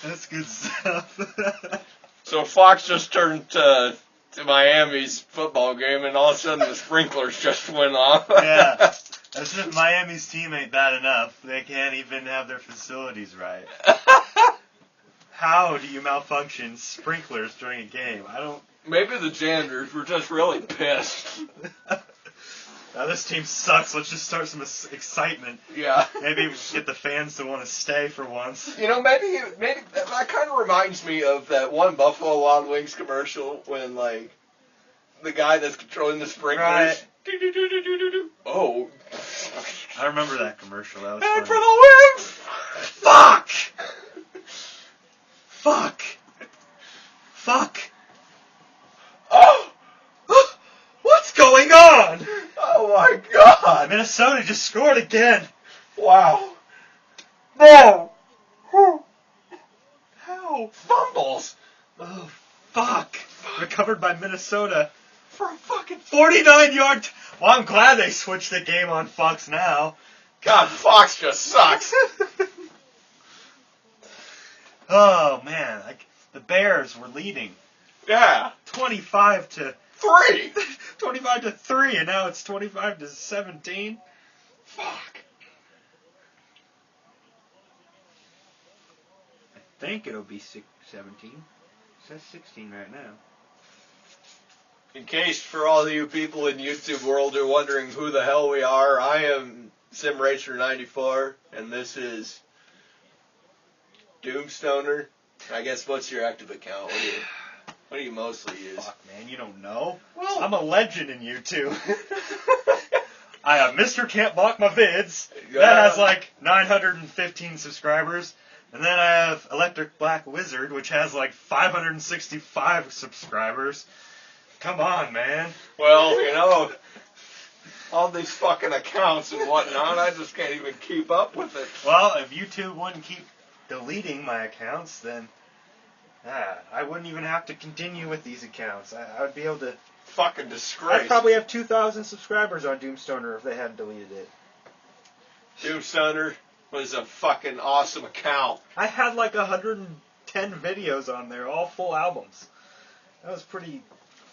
That's good stuff. So Fox just turned to Miami's football game, and all of a sudden the sprinklers just went off. Yeah. As if Miami's team ain't bad enough. They can't even have their facilities right. How do you malfunction sprinklers during a game? I don't... Maybe the janitors were just really pissed. Now this team sucks. Let's just start some excitement. Yeah. Maybe get the fans to want to stay for once. You know, maybe that kind of reminds me of that one Buffalo Wild Wings commercial when, like, the guy that's controlling the sprinklers. Right. Oh. I remember that commercial. That was Back funny. for the win! Fuck! Fuck! Fuck! Oh! What's going on? Oh my God! Minnesota just scored again. Wow. No! How? Fumbles! Oh, fuck. Recovered by Minnesota. For a fucking 49-yard... Well, I'm glad they switched the game on Fox now. God, Fox just sucks. Oh, man. Like, the Bears were leading. Yeah. 25-3, 3. and now it's 25-17. Fuck. I think it'll be 17. It says 16 right now. In case for all of you people in YouTube world are wondering who the hell we are, I am SimRacer94, and this is Doomstoner. I guess what's your active account? What do you mostly use? Fuck, man, you don't know. Well, I'm a legend in YouTube. I have Mr. Can't Block My Vids. Yeah. That has like 915 subscribers. And then I have ElectricBlackWizard, which has like 565 subscribers. Come on, man. Well, you know, all these fucking accounts and whatnot, I just can't even keep up with it. Well, if YouTube wouldn't keep deleting my accounts, then I wouldn't even have to continue with these accounts. I would be able to... Fucking disgrace. I'd probably have 2,000 subscribers on Doomstoner if they hadn't deleted it. Doomstoner was a fucking awesome account. I had like 110 videos on there, all full albums. That was pretty...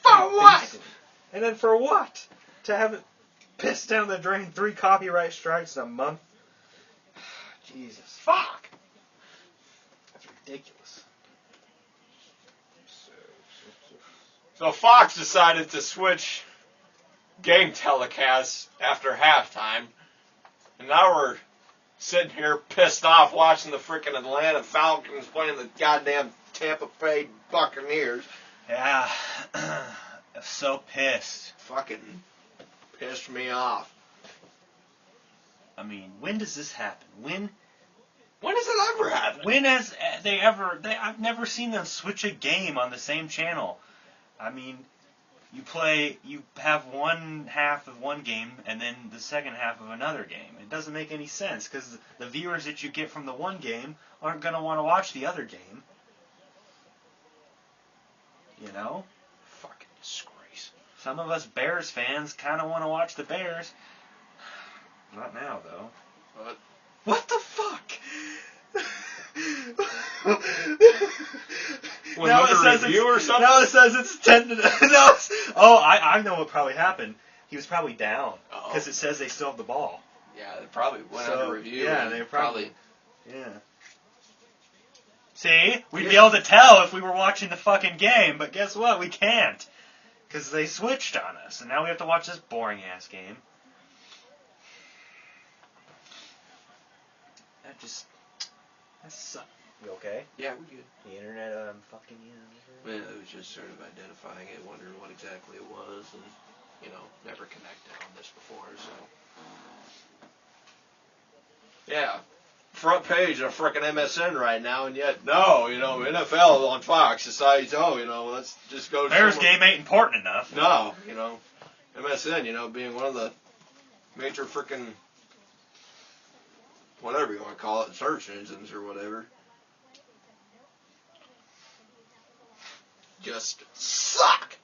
For what? decent. And then for what? To have it pissed down the drain, 3 copyright strikes in a month? Jesus. Fuck. That's ridiculous. So Fox decided to switch game telecasts after halftime, and now we're sitting here pissed off watching the freaking Atlanta Falcons playing the goddamn Tampa Bay Buccaneers. Yeah. I'm so pissed. Fucking pissed me off. I mean, when does this happen? When does it ever happen? When has they ever... I've never seen them switch a game on the same channel. I mean, you have one half of one game and then the second half of another game. It doesn't make any sense because the viewers that you get from the one game aren't going to want to watch the other game. You know? Fucking disgrace. Some of us Bears fans kind of want to watch the Bears. Not now, though. What the fuck? Now it says it's 10 to... I know what probably happened. He was probably down. Because it says they still have the ball. Yeah, they probably went under review. Yeah, they probably... Yeah. See? We'd Yeah. be able to tell if we were watching the fucking game, but guess what? We can't. Because they switched on us, and now we have to watch this boring-ass game. That sucks. You okay? Yeah, we're good. The internet, fucking, Yeah, it was just sort of identifying it, wondering what exactly it was, and, never connected on this before, so. Yeah. Front page of frickin' MSN right now, and yet, no, NFL on Fox decides, let's just go to Bears game ain't important enough. No, MSN, being one of the major frickin' whatever you want to call it, search engines or whatever. Just suck.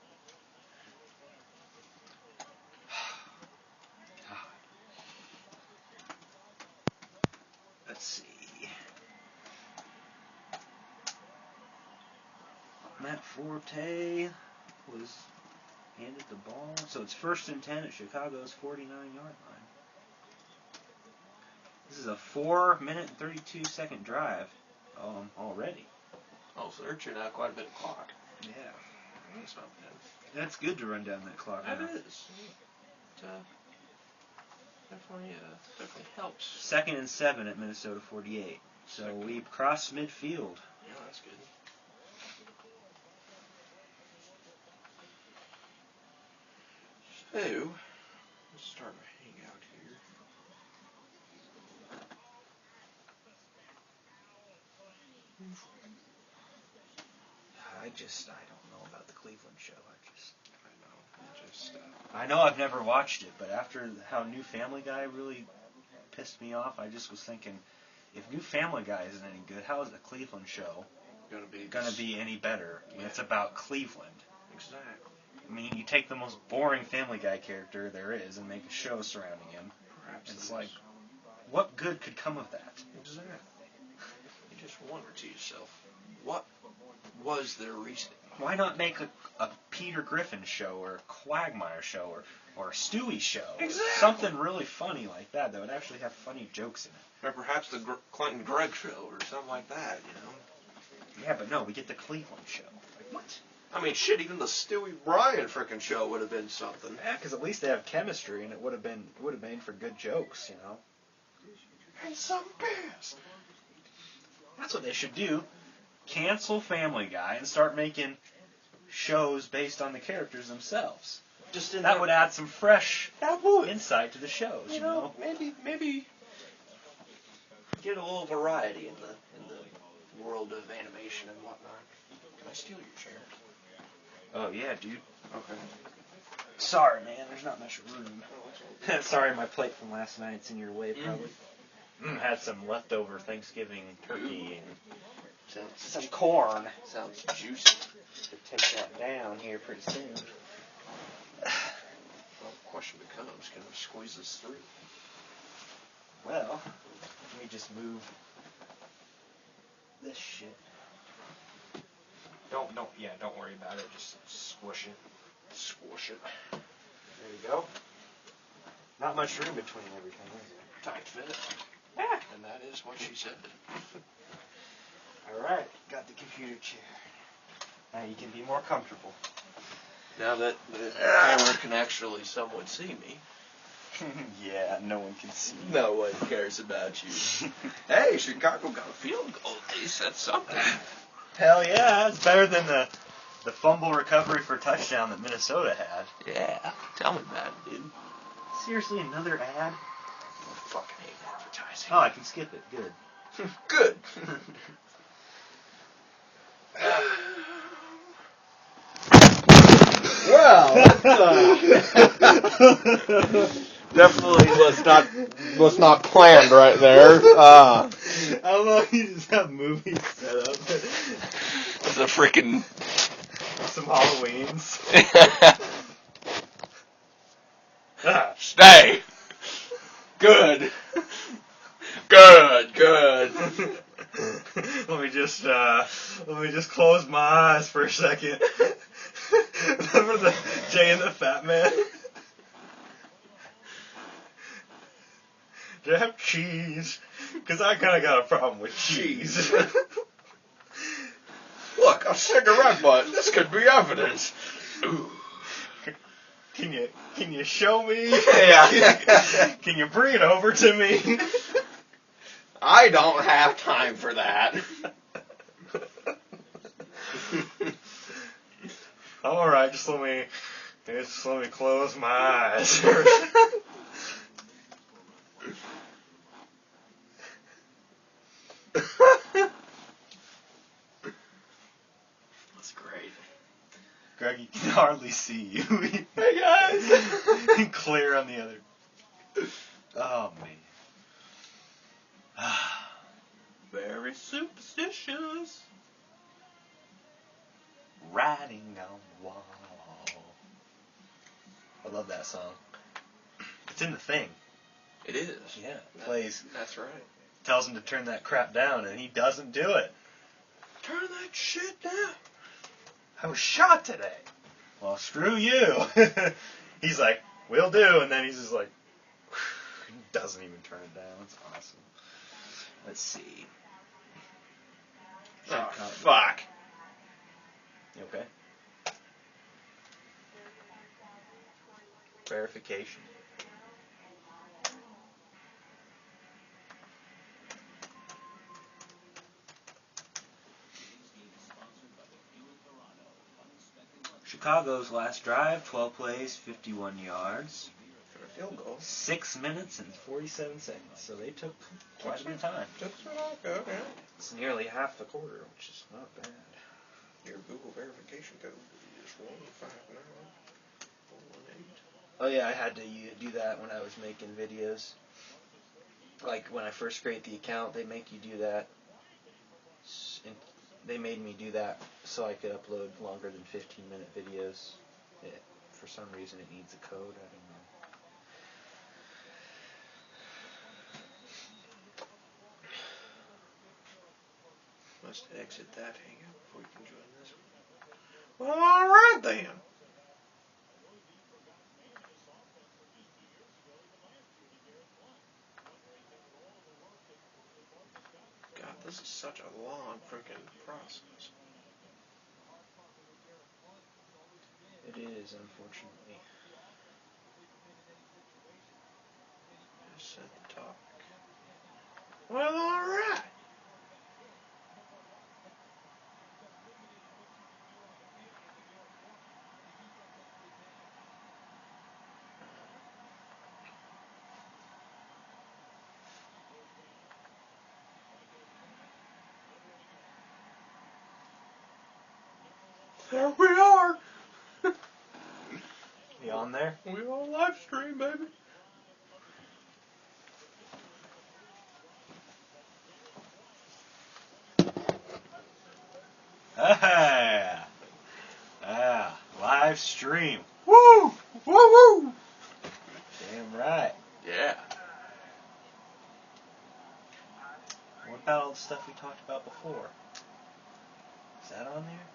Let's see. Matt Forte was handed the ball. So it's 1st and 10 at Chicago's 49-yard line. This is a 4-minute and 32-second drive already. Oh, so they're churning out quite a bit of clock. Yeah. That's not bad. That's good to run down that clock. That now. is. It, definitely helps. 2nd and 7 at Minnesota 48. So we crossed midfield. Yeah, that's good. So, let's start my hangout here. I don't know about the Cleveland show. I I know I've never watched it, but after how New Family Guy really pissed me off, I just was thinking, if New Family Guy isn't any good, how is the Cleveland show gonna be any better when it's about Cleveland? Exactly. I mean, you take the most boring Family Guy character there is and make a show surrounding him. Perhaps it's like, what good could come of that? Exactly. You just wonder to yourself, what was their reasoning? Why not make a Peter Griffin show or a Quagmire show or a Stewie show? Exactly. Something really funny like that would actually have funny jokes in it. Or perhaps the Clint and Greg show or something like that, you know? Yeah, but no, we get the Cleveland show. Like, what? I mean, shit, even the Stewie Bryan frickin' show would have been something. Yeah, because at least they have chemistry, and it would have made for good jokes, you know? And some beers. That's what they should do. Cancel Family Guy and start making shows based on the characters themselves. That would add some fresh insight to the shows, you know? Maybe get a little variety in the world of animation and whatnot. Can I steal your chair? Oh, yeah, dude. Okay. Sorry, man, there's not much room. Sorry, my plate from last night's in your way, probably. Had some leftover Thanksgiving turkey and some corn. Sounds juicy. To take that down here pretty soon. Well, the question becomes, can we squeeze this through? Well, let me just move this shit. Don't worry about it. Just squish it. Squish it. There you go. Not much room between everything, is there? Tight fit. Ah. And that is what she said. All right, got the computer chair. Now you can be more comfortable. Now that the camera can actually somewhat see me. Yeah, no one can see. No one cares about you. Hey, Chicago got a field goal. At least that's something. Hell yeah, it's better than the fumble recovery for a touchdown that Minnesota had. Yeah, tell me about it, dude. Seriously, another ad? I fucking hate advertising. Oh, I can skip it. Good. Good. Well, definitely was not planned right there. How about you just have movies set up? The freaking Some Halloweens. Stay. Good. Good. Let me just close my eyes for a second. Remember the Jay and the Fat Man? Do I have cheese? Because I kind of got a problem with cheese. Look, a cigarette butt. This could be evidence. Ooh. Can you show me? Yeah. Can you bring it over to me? I don't have time for that. All right, just let me close my eyes. That's great. Greg, you can hardly see you. Hey guys. Clear on the other. Oh man. Very superstitious. Riding on the wall. I love that song. It's in The Thing. It is. Yeah, it plays. That's right. tells him to turn that crap down, and he doesn't do it. Turn that shit down. I was shot today. Well, screw you. He's like, will do, and then he's just like, he doesn't even turn it down. It's awesome. Let's see. Oh, fuck. You okay? Verification. Chicago's last drive, 12 plays, 51 yards. For a field goal. 6 minutes and 47 seconds. So they took quite a bit of time. Okay. It's nearly half the quarter, which is not bad. Your Google verification code is 159118. Oh yeah, I had to do that when I was making videos. Like when I first create the account, they make you do that. They made me do that so I could upload longer than 15-minute videos. For some reason, it needs a code. I don't know. Must exit that hangout before you can join this one. Well, alright then. God, this is such a long freaking process. It is, unfortunately. Just set the topic. Well, alright. There we are. You on there? We on live stream, baby. Live stream. Woo! Woo woo! Damn right. Yeah. What about all the stuff we talked about before? Is that on there?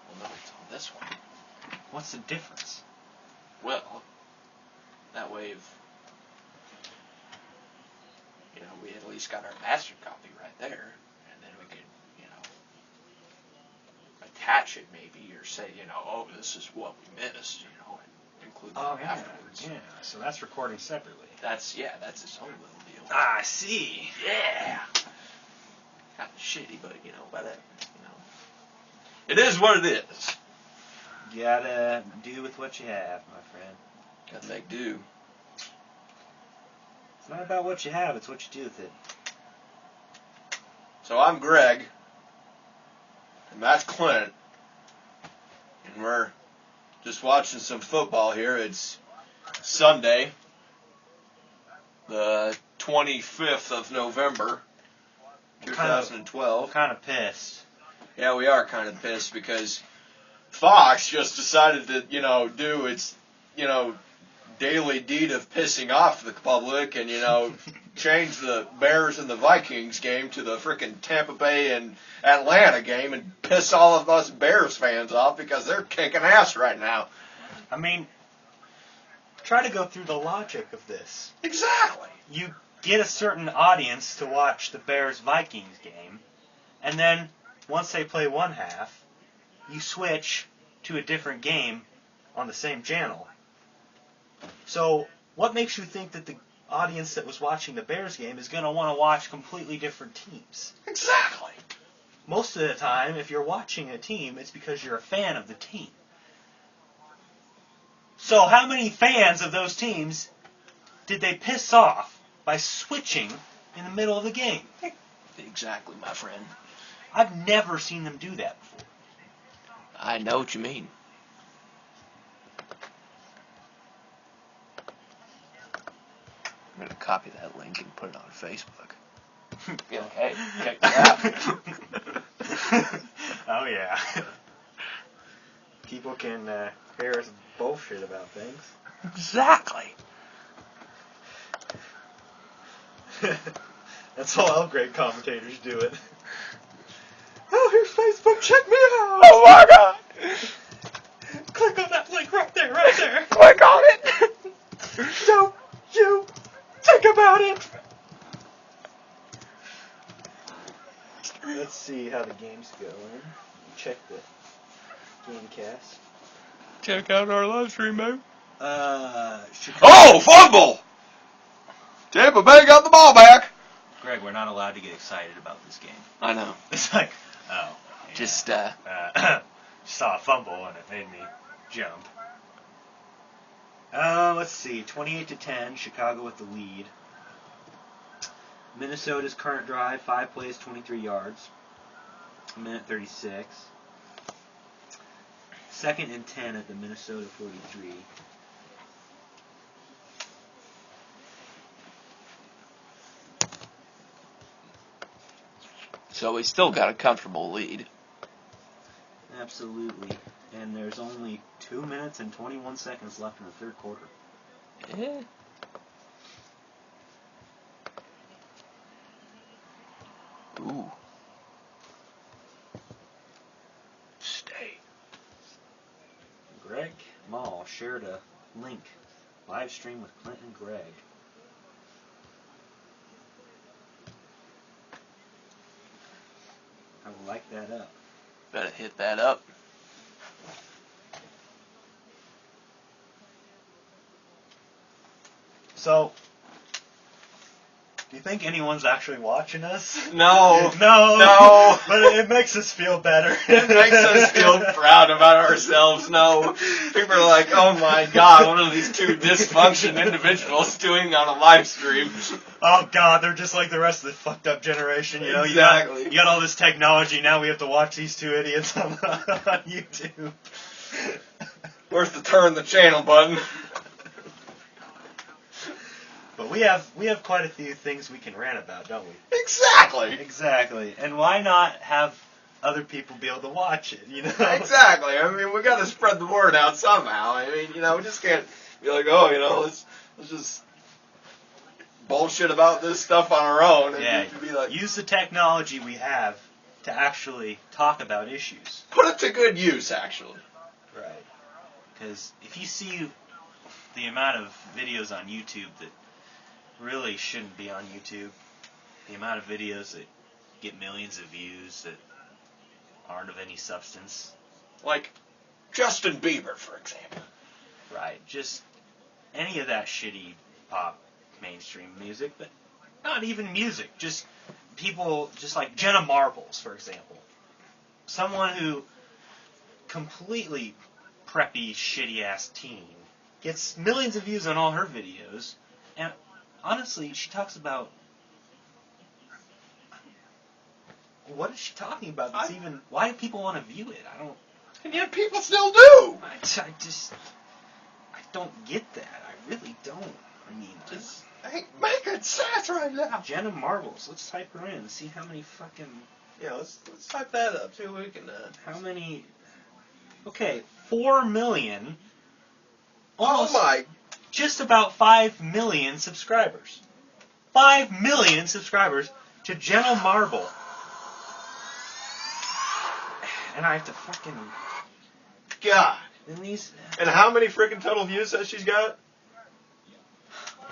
Well, no, it's on this one. What's the difference? Well, that way we at least got our master copy right there, and then we could, attach it maybe, or say, oh, this is what we missed, and include that afterwards. Yeah, so that's recording separately. That's its own little deal. I see. Yeah. Kind of shitty, but, whatever, It is what it is. You gotta do with what you have, my friend. Gotta make do. It's not about what you have, it's what you do with it. So I'm Greg, and that's Clint, and we're just watching some football here. It's Sunday, the 25th of November, 2012. I'm kind of pissed. Yeah, we are kind of pissed because Fox just decided to, do its, daily deed of pissing off the public and, change the Bears and the Vikings game to the frickin' Tampa Bay and Atlanta game and piss all of us Bears fans off because they're kicking ass right now. I mean, try to go through the logic of this. Exactly. You get a certain audience to watch the Bears-Vikings game, and then once they play one half, you switch to a different game on the same channel. So, what makes you think that the audience that was watching the Bears game is going to want to watch completely different teams? Exactly. Most of the time, if you're watching a team, it's because you're a fan of the team. So, how many fans of those teams did they piss off by switching in the middle of the game? Exactly, my friend. I've never seen them do that before. I know what you mean. I'm going to copy that link and put it on Facebook. Be like, hey, check this out. Oh, yeah. People can hear us bullshit about things. Exactly. That's how great commentators do it. Oh, here's Facebook. Check me out. Oh my God! Click on that link right there, right there. Click on it. Don't you think about it. Let's see how the game's going. Check the game cast. Check out our live stream, man. Oh, fumble! Tampa Bay got the ball back. Greg, we're not allowed to get excited about this game. I know. It's like, oh. Yeah. Just, saw a fumble and it made me jump. Let's see. 28-10, Chicago with the lead. Minnesota's current drive, 5 plays, 23 yards. Minute 36. 2nd and 10 at the Minnesota 43. So we still got a comfortable lead. Absolutely. And there's only 2 minutes and 21 seconds left in the third quarter. Yeah. Ooh. Stay. Greg Mall shared a link. Live stream with Clint and Greg. I will like that up. Better hit that up. So, do you think anyone's actually watching us? No. No. But it makes us feel better. It makes us feel proud about ourselves. No. People are like, oh my God, what are these two dysfunction individuals doing on a live stream? Oh God, they're just like the rest of the fucked up generation, you know? Exactly. You got all this technology, now we have to watch these two idiots on YouTube. Where's the turn the channel button? But we have quite a few things we can rant about, don't we? Exactly. Exactly. And why not have other people be able to watch it, you know? Exactly. I mean, we got to spread the word out somehow. I mean, you know, we just can't be like, oh, you know, let's just bullshit about this stuff on our own. And yeah. be like, use the technology we have to actually talk about issues. Put it to good use, actually. Right. Because if you see the amount of videos on YouTube that really shouldn't be on YouTube, the amount of videos that get millions of views that aren't of any substance. Like Justin Bieber, for example. Right. Just any of that shitty pop mainstream music, but not even music. Just people, just like Jenna Marbles, for example. Someone who completely preppy, shitty-ass teen gets millions of views on all her videos, and honestly, she talks about... What is she talking about? That's even... Why do people want to view it? I don't... And yet people still do! I don't get that. I really don't. I mean, just... Hey, make it sense right now! Jenna Marbles. Let's type her in and see how many fucking... Yeah, let's type that up. See what we can... How many... Okay, 4 million... Oh my... Just about 5 million subscribers. 5 million subscribers to Jenna Marble. And I have to fucking... God. And how many freaking total views has she got?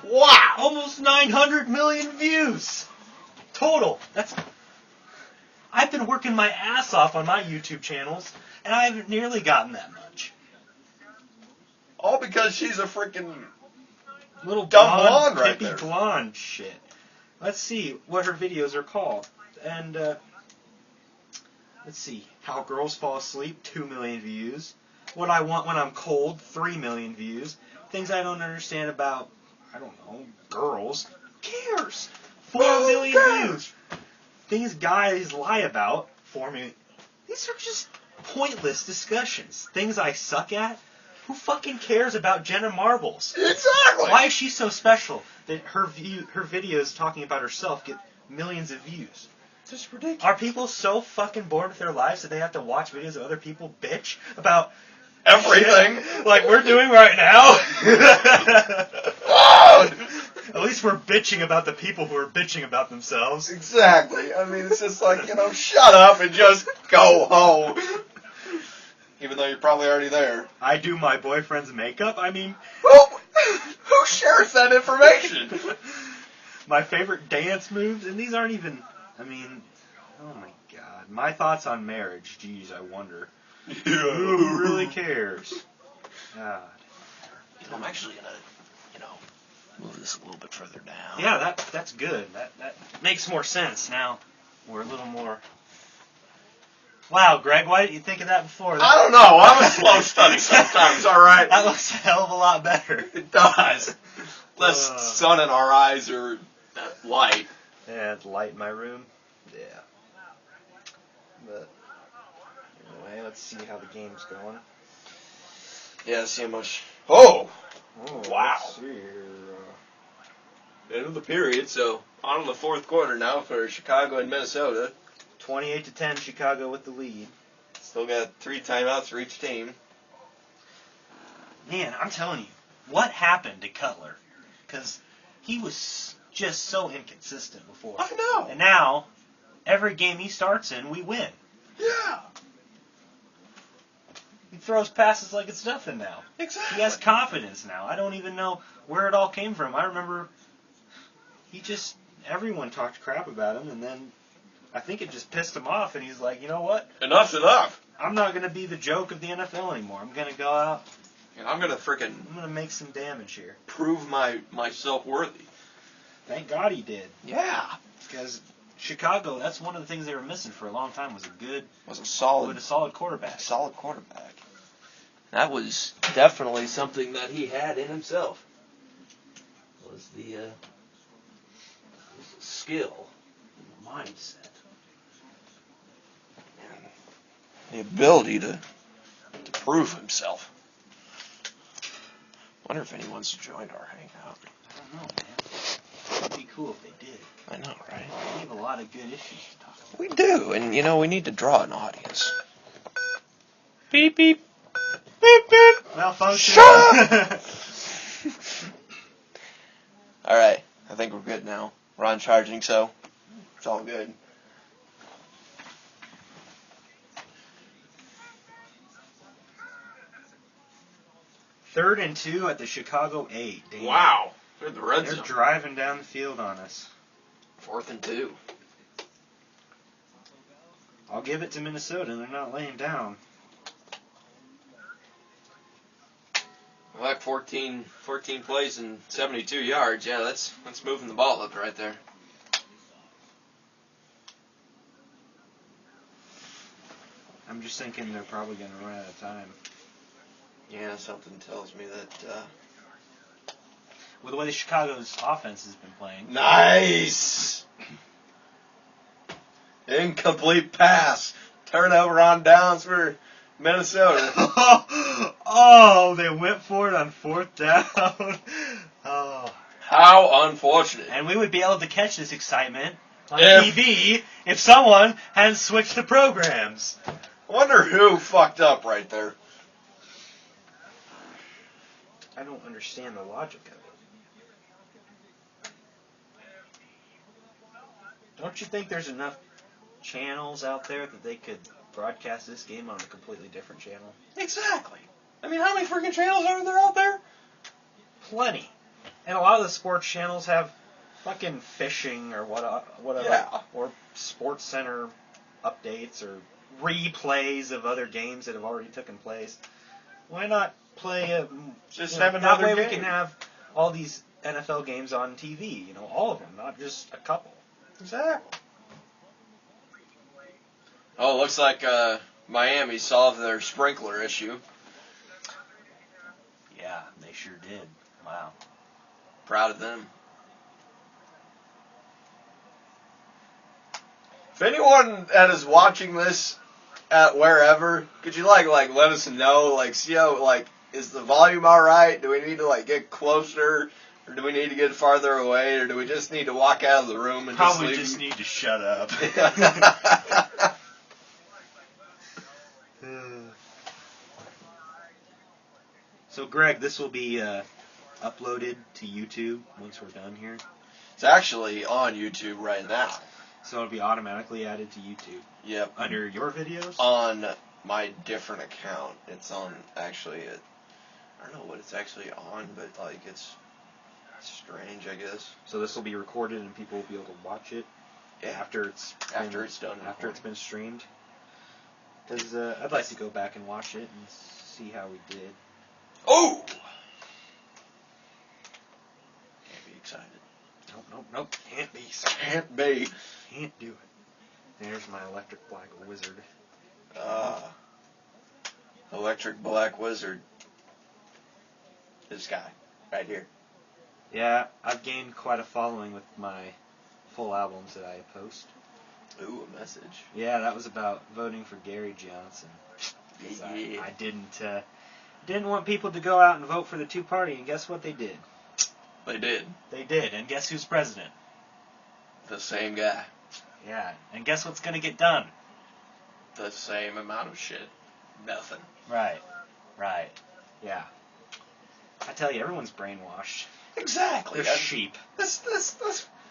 Wow! Almost 900 million views! Total. I've been working my ass off on my YouTube channels, and I haven't nearly gotten that much. All because she's a freaking... Little dumb blonde right hippie there. Blonde shit. Let's see what her videos are called. And, let's see. How Girls Fall Asleep, 2 million views. What I Want When I'm Cold, 3 million views. Things I don't understand about, I don't know, girls. Who cares? 4 million views. Things guys lie about, 4 million. These are just pointless discussions. Things I suck at. Who fucking cares about Jenna Marbles? Exactly. Why is she so special that her videos talking about herself get millions of views? Just ridiculous. Are people so fucking bored with their lives that they have to watch videos of other people bitch about everything shit like we're doing right now? At least we're bitching about the people who are bitching about themselves. Exactly. I mean, it's just like, shut up and just go home. Even though you're probably already there. I do my boyfriend's makeup. I mean, well, who shares that information? My favorite dance moves, and these aren't even. I mean, oh my God, my thoughts on marriage. Geez, I wonder. Yeah. Who really cares? God. I'm actually gonna, move this a little bit further down. Yeah, that's good. That makes more sense now. We're a little more. Wow, Greg, why didn't you think of that before? I don't know. I'm a slow study sometimes. All right. That looks a hell of a lot better. It does. Less sun in our eyes or light. Yeah, it's light in my room. Yeah. But anyway, let's see how the game's going. Yeah, see how much. Oh! Wow. Let's see here. End of the period, so on to the fourth quarter now for Chicago and Minnesota. 28-10, Chicago with the lead. Still got 3 timeouts for each team. Man, I'm telling you, what happened to Cutler? Because he was just so inconsistent before. I know. And now, every game he starts in, we win. Yeah. He throws passes like it's nothing now. Exactly. He has confidence now. I don't even know where it all came from. I remember everyone talked crap about him, and then I think it just pissed him off, and he's like, you know what? Enough's enough. I'm not going to be the joke of the NFL anymore. I'm going to go out. And I'm going to make some damage here. Prove myself worthy. Thank God he did. Yeah. Because Chicago, that's one of the things they were missing for a long time, was a solid quarterback. Solid quarterback. That was definitely something that he had in himself. Was the skill, and the mindset, and the ability to prove himself. Wonder if anyone's joined our hangout. I don't know, man. It'd be cool if they did. I know, right? We have a lot of good issues to talk about. We do, and we need to draw an audience. Beep beep. Beep beep. Malfunction. Shut up! All right, I think we're good now. We're on charging, so it's all good. Third and 2 at the Chicago 8. Damn. Wow. They're the red zone. They're driving down the field on us. 4th and 2. I'll give it to Minnesota. They're not laying down. I like 14 plays and 72 yards. Yeah, that's moving the ball up right there. I'm just thinking they're probably going to run out of time. Yeah, something tells me that. With the way the Chicago's offense has been playing. Nice! Incomplete pass. Turnover on downs for Minnesota. Oh, they went for it on 4th down. Oh. How unfortunate. And we would be able to catch this excitement on TV if someone hadn't switched the programs. I wonder who fucked up right there. I don't understand the logic of it. Don't you think there's enough channels out there that they could broadcast this game on a completely different channel? Exactly. I mean, how many freaking channels are there out there? Plenty. And a lot of the sports channels have fucking fishing or whatever. Yeah. Or Sports Center updates or replays of other games that have already taken place. Why not play have another game? That way we can have all these NFL games on TV. All of them, not just a couple. Exactly. Oh, looks like Miami solved their sprinkler issue. Yeah, they sure did. Wow. Proud of them. If anyone that is watching this at wherever, could you let us know, see how, is the volume alright? Do we need to get closer? Or do we need to get farther away? Or do we just need to walk out of the room and probably just need to shut up. So, Greg, this will be uploaded to YouTube once we're done here? It's actually on YouTube right now. So it'll be automatically added to YouTube? Yep. Under your videos? On my different account. It's on, actually, I don't know what it's actually on, but, like, it's strange, I guess. So this will be recorded and people will be able to watch it after it's done. After it's been streamed? Because I'd like to go back and watch it and see how we did. Oh! Can't be excited. Nope. Can't be. Can't be. Can't do it. There's my ElectricBlackWizard. ElectricBlackWizard. This guy. Right here. Yeah, I've gained quite a following with my full albums that I post. Ooh, a message. Yeah, that was about voting for Gary Johnson. Yeah. I didn't want people to go out and vote for the two-party, and guess what they did? They did. They did, and guess who's president? The same guy. Yeah, and guess what's going to get done? The same amount of shit. Nothing. Right. Yeah. I tell you, everyone's brainwashed. Exactly. They're sheep. This,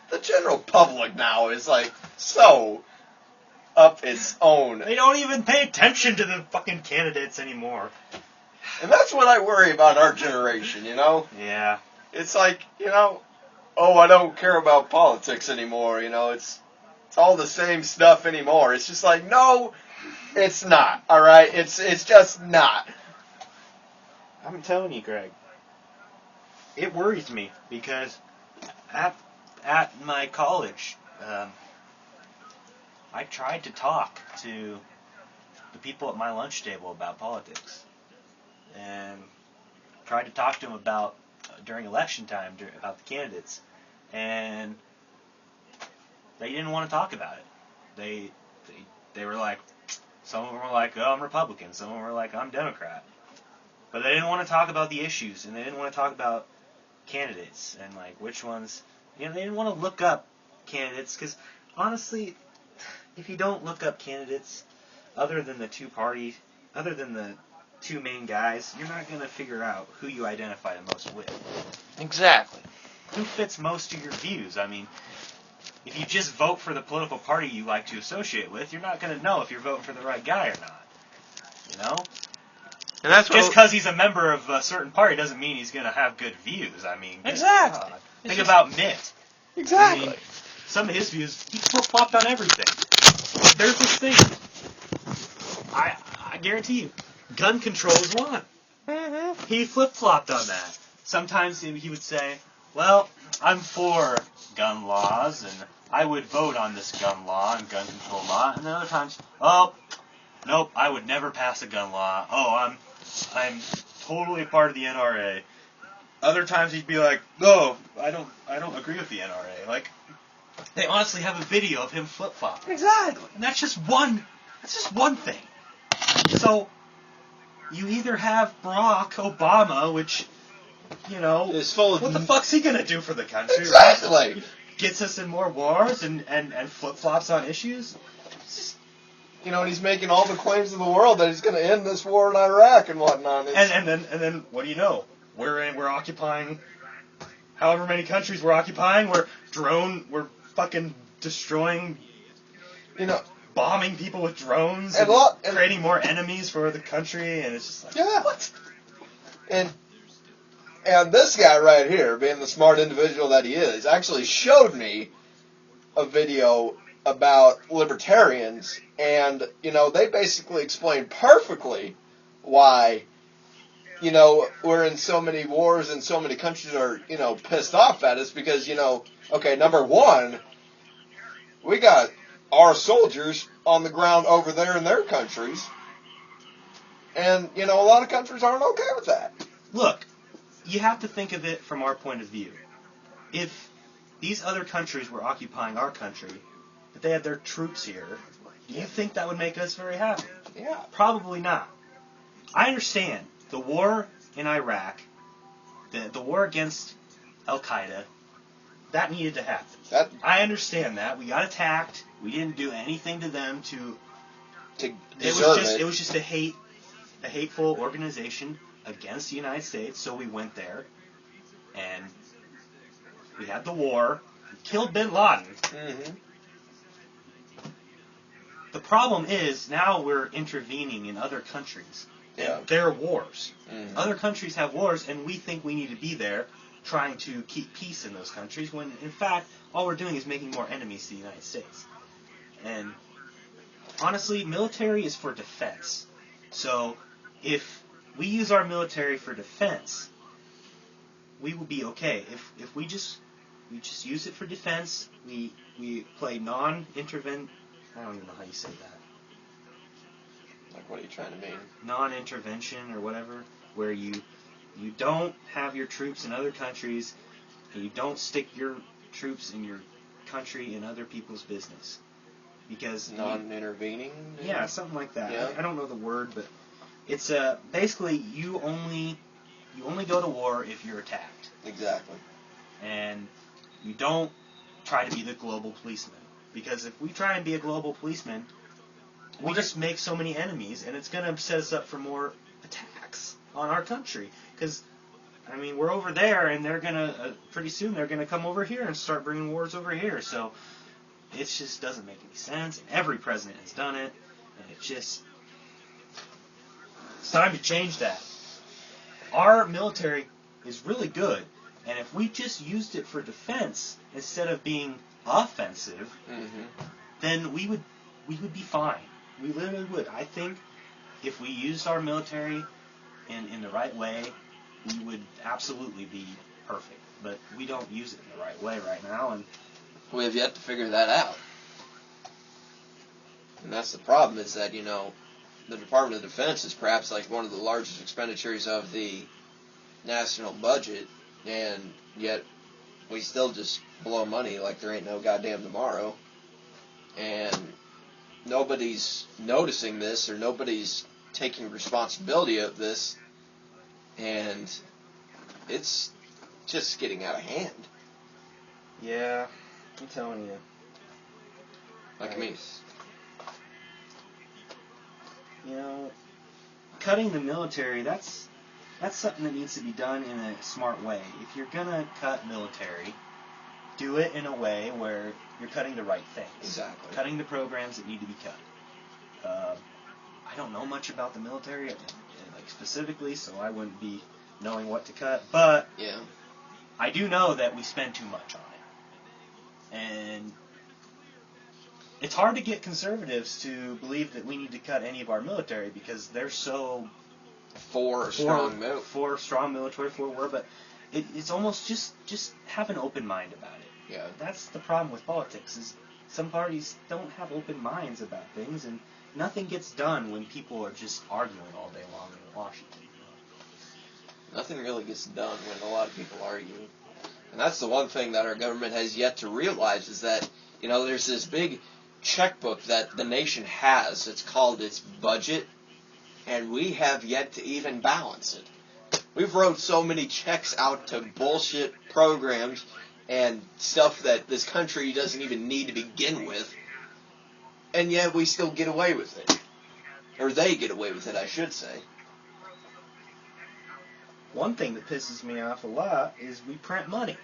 the general public now is, like, so up its own. They don't even pay attention to the fucking candidates anymore. And that's what I worry about our generation, you know? Yeah. It's like, you know, oh, I don't care about politics anymore, you know, it's all the same stuff anymore. It's just like, no, it's not, alright? It's just not. I'm telling you, Greg, it worries me because at my college, I tried to talk to the people at my lunch table about politics, and tried to talk to them about during election time about the candidates, and they didn't want to talk about it. They were like, some of them were like, oh, I'm Republican, some of them were like, I'm Democrat, but they didn't want to talk about the issues, and they didn't want to talk about candidates and like which ones. You know, they didn't want to look up candidates because honestly, if you don't look up candidates other than the two main guys, you're not going to figure out who you identify the most with. Exactly. Who fits most of your views? I mean, if you just vote for the political party you like to associate with, you're not going to know if you're voting for the right guy or not. You know? And that's just because he's a member of a certain party doesn't mean he's going to have good views. I mean, exactly. Think about Mitt. Exactly. I mean, some of his views, he flip-flopped on everything. There's this thing. I guarantee you, gun control is one. Mm-hmm. He flip-flopped on that. Sometimes he would say, well, I'm for gun laws, and I would vote on this gun law and gun control law. And then other times, oh, nope, I would never pass a gun law. Oh, I'm totally a part of the NRA. Other times he'd be like, no, I don't agree with the NRA. Like, they honestly have a video of him flip-flopping. Exactly. And that's just one thing. So, you either have Barack Obama, which, you know, is full of what the fuck's he gonna do for the country? Exactly. Right? Gets us in more wars and flip-flops on issues. It's just, you know, and he's making all the claims of the world that he's going to end this war in Iraq and whatnot. And then what do you know? We're occupying however many countries we're occupying. We're fucking destroying, you know, bombing people with drones and creating more enemies for the country, and it's just like, yeah. What? And this guy right here, being the smart individual that he is, actually showed me a video about libertarians, and, you know, they basically explain perfectly why, you know, we're in so many wars and so many countries are, you know, pissed off at us because, you know, okay, number one, we got our soldiers on the ground over there in their countries, and, you know, a lot of countries aren't okay with that. Look, you have to think of it from our point of view. If these other countries were occupying our country, if they had their troops here, do you think that would make us very happy? Yeah. Probably not. I understand the war in Iraq, the war against Al-Qaeda, that needed to happen. I understand that. We got attacked. We didn't do anything to them to deserve it. It was just a hateful organization against the United States, so we went there. And we had the war. We killed bin Laden. Mm-hmm. The problem is now we're intervening in other countries. Yeah. And their wars. Mm-hmm. Other countries have wars, and we think we need to be there trying to keep peace in those countries, when in fact all we're doing is making more enemies to the United States. And honestly, military is for defense. So if we use our military for defense, we will be okay. If we just use it for defense, we play non-intervent. I don't even know how you say that. Like, what are you trying to mean? Non-intervention or whatever, where you don't have your troops in other countries, and you don't stick your troops in your country in other people's business. Because non-intervening? Yeah, something like that. Yeah. I don't know the word, but it's basically you only go to war if you're attacked. Exactly. And you don't try to be the global policeman. Because if we try and be a global policeman, we just make so many enemies, and it's going to set us up for more attacks on our country. Because, I mean, we're over there, and they're going to, pretty soon, they're going to come over here and start bringing wars over here. So it just doesn't make any sense. Every president has done it, and it's time to change that. Our military is really good, and if we just used it for defense instead of being offensive, then we would be fine. We literally would. I think if we used our military in the right way, we would absolutely be perfect. But we don't use it in the right way right now, and we have yet to figure that out. And that's the problem, is that, you know, the Department of Defense is perhaps like one of the largest expenditures of the national budget, and yet we still just blow money like there ain't no goddamn tomorrow. And nobody's noticing this, or nobody's taking responsibility of this, and it's just getting out of hand. yeah, I'm telling you. Like, I mean, you know, cutting the military, that's something that needs to be done in a smart way. If you're going to cut military, do it in a way where you're cutting the right things. Exactly. Cutting the programs that need to be cut. I don't know much about the military, like specifically, so I wouldn't be knowing what to cut. But yeah, I do know that we spend too much on it. And it's hard to get conservatives to believe that we need to cut any of our military, because they're so for strong military, for war. But it's almost just have an open mind about it. Yeah. That's the problem with politics, is some parties don't have open minds about things, and nothing gets done when people are just arguing all day long in Washington. Nothing really gets done when a lot of people argue. And that's the one thing that our government has yet to realize, is that, you know, there's this big checkbook that the nation has. It's called its budget, and we have yet to even balance it. We've wrote so many checks out to bullshit programs and stuff that this country doesn't even need to begin with, and yet we still get away with it. Or they get away with it, I should say. One thing that pisses me off a lot is we print money.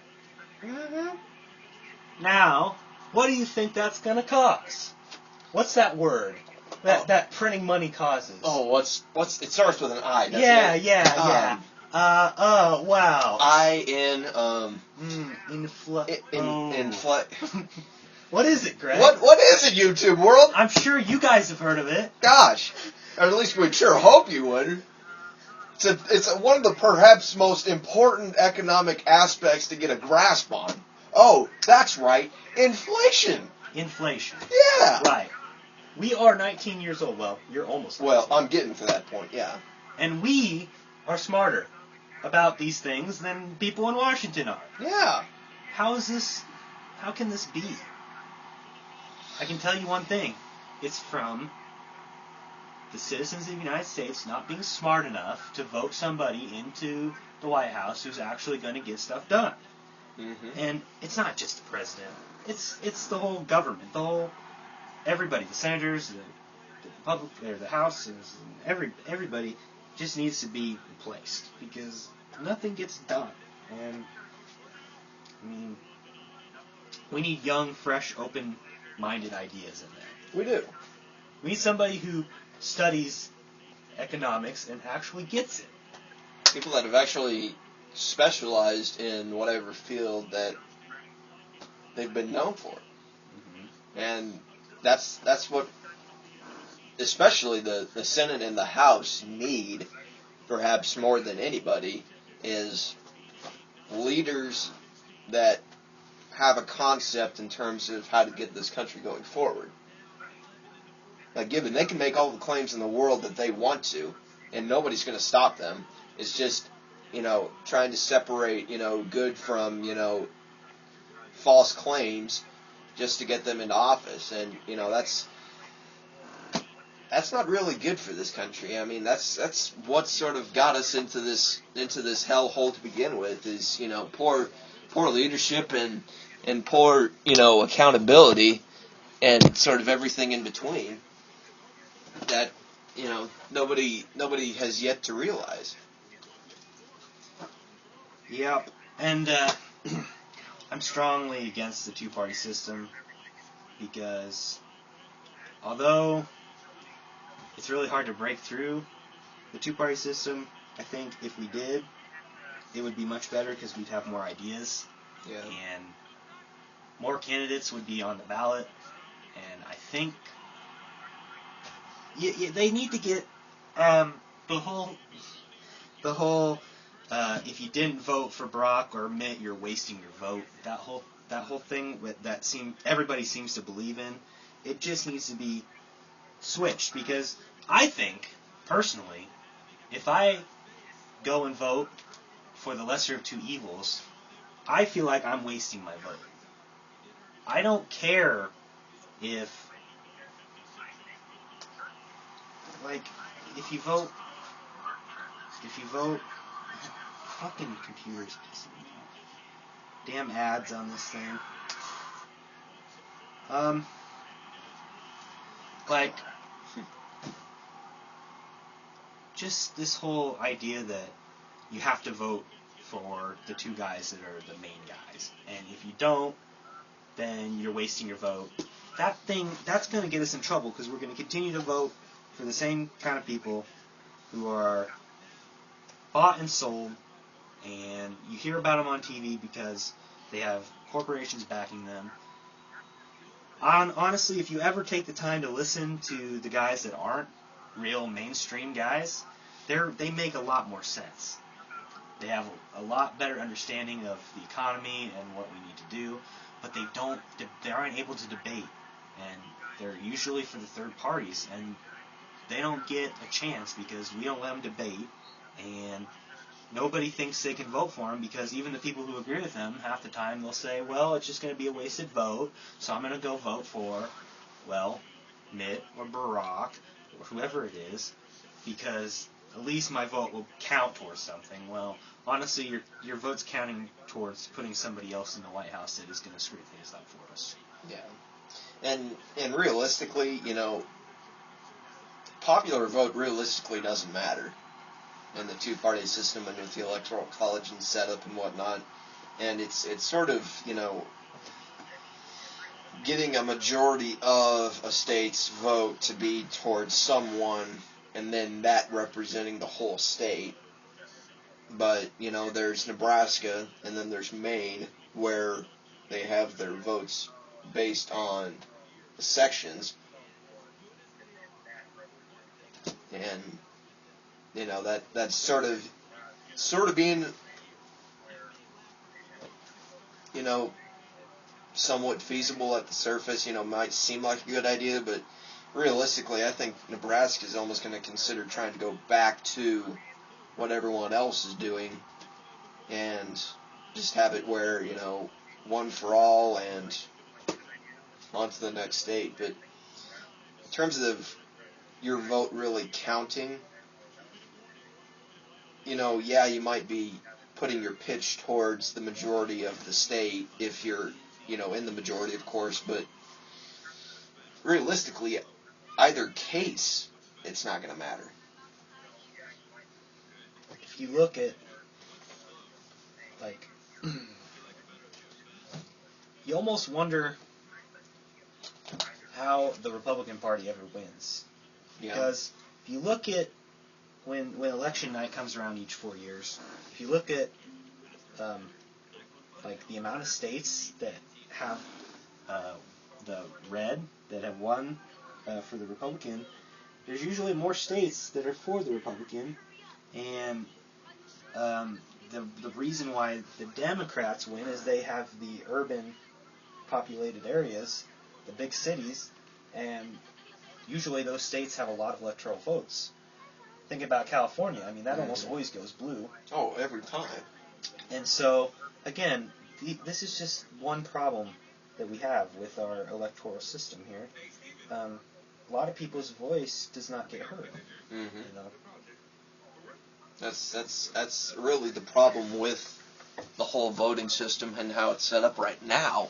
Now, what do you think that's going to cost? What's that word that printing money causes? Oh, what's it starts with an I, doesn't it? Yeah. Wow. What is it, Greg? What is it, YouTube world? I'm sure you guys have heard of it. Gosh, or at least we'd sure hope you would. It's one of the perhaps most important economic aspects to get a grasp on. Oh, that's right, inflation. Inflation. Yeah. Right. We are 19 years old. Well, you're almost 19. Well, I'm getting to that point, yeah. And we are smarter about these things than people in Washington are. Yeah. How can this be? I can tell you one thing. It's from the citizens of the United States not being smart enough to vote somebody into the White House who's actually going to get stuff done. Mm-hmm. And it's not just the president. It's the whole government, everybody, the senators, the House, and everybody just needs to be replaced, because nothing gets done. And, I mean, we need young, fresh, open-minded ideas in there. We do. We need somebody who studies economics and actually gets it. People that have actually specialized in whatever field that they've been known for. Mm-hmm. And that's what especially the Senate and the House need, perhaps more than anybody, is leaders that have a concept in terms of how to get this country going forward. Like, given they can make all the claims in the world that they want to, and nobody's going to stop them. It's just, trying to separate, good from, false claims just to get them into office. And, that's not really good for this country. I mean, that's what sort of got us into this hellhole to begin with is, poor leadership and poor, accountability and sort of everything in between that, nobody has yet to realize. Yep. And I'm strongly against the two-party system because although it's really hard to break through the two-party system, I think if we did, it would be much better because we'd have more ideas. Yeah. And more candidates would be on the ballot. And I think they need to get the whole if you didn't vote for Barack or Mitt, you're wasting your vote. That whole thing that everybody seems to believe in, it just needs to be switched because I think personally, if I go and vote for the lesser of two evils, I feel like I'm wasting my vote. I don't care if you vote, fucking computer's pissing me off. Damn ads on this thing. Just this whole idea that you have to vote for the two guys that are the main guys, and if you don't, then you're wasting your vote. That's going to get us in trouble because we're going to continue to vote for the same kind of people who are bought and sold, and you hear about them on TV because they have corporations backing them. Honestly, if you ever take the time to listen to the guys that aren't real mainstream guys, they make a lot more sense. They have a lot better understanding of the economy and what we need to do, but they aren't able to debate, and they're usually for the third parties, and they don't get a chance because we don't let them debate, and nobody thinks they can vote for them because even the people who agree with them, half the time they'll say, well, it's just going to be a wasted vote, so I'm going to go vote for, Mitt or Barack or whoever it is because at least my vote will count towards something. Well, honestly, your vote's counting towards putting somebody else in the White House that is going to screw things up for us. Yeah. And realistically, popular vote realistically doesn't matter in the two-party system and with the electoral college and setup and whatnot. And it's sort of, getting a majority of a state's vote to be towards someone and then that representing the whole state. But, there's Nebraska and then there's Maine where they have their votes based on the sections. And, that's sort of being, somewhat feasible at the surface, might seem like a good idea, but realistically, I think Nebraska is almost going to consider trying to go back to what everyone else is doing and just have it where, one for all and on to the next state. But in terms of your vote really counting, you might be putting your pitch towards the majority of the state if you're, in the majority, of course, but realistically, either case, it's not going to matter. If you look at like, you almost wonder how the Republican Party ever wins. Yeah. Because if you look at when election night comes around each 4 years, if you look at like the amount of states that have the red that have won for the Republican, there's usually more states that are for the Republican, and the reason why the Democrats win is they have the urban populated areas, the big cities, and usually those states have a lot of electoral votes. Think about California. I mean, that almost always goes blue. Oh, every time. And so, again, this is just one problem that we have with our electoral system here. A lot of people's voice does not get heard. Mm-hmm. You know? That's really the problem with the whole voting system and how it's set up right now.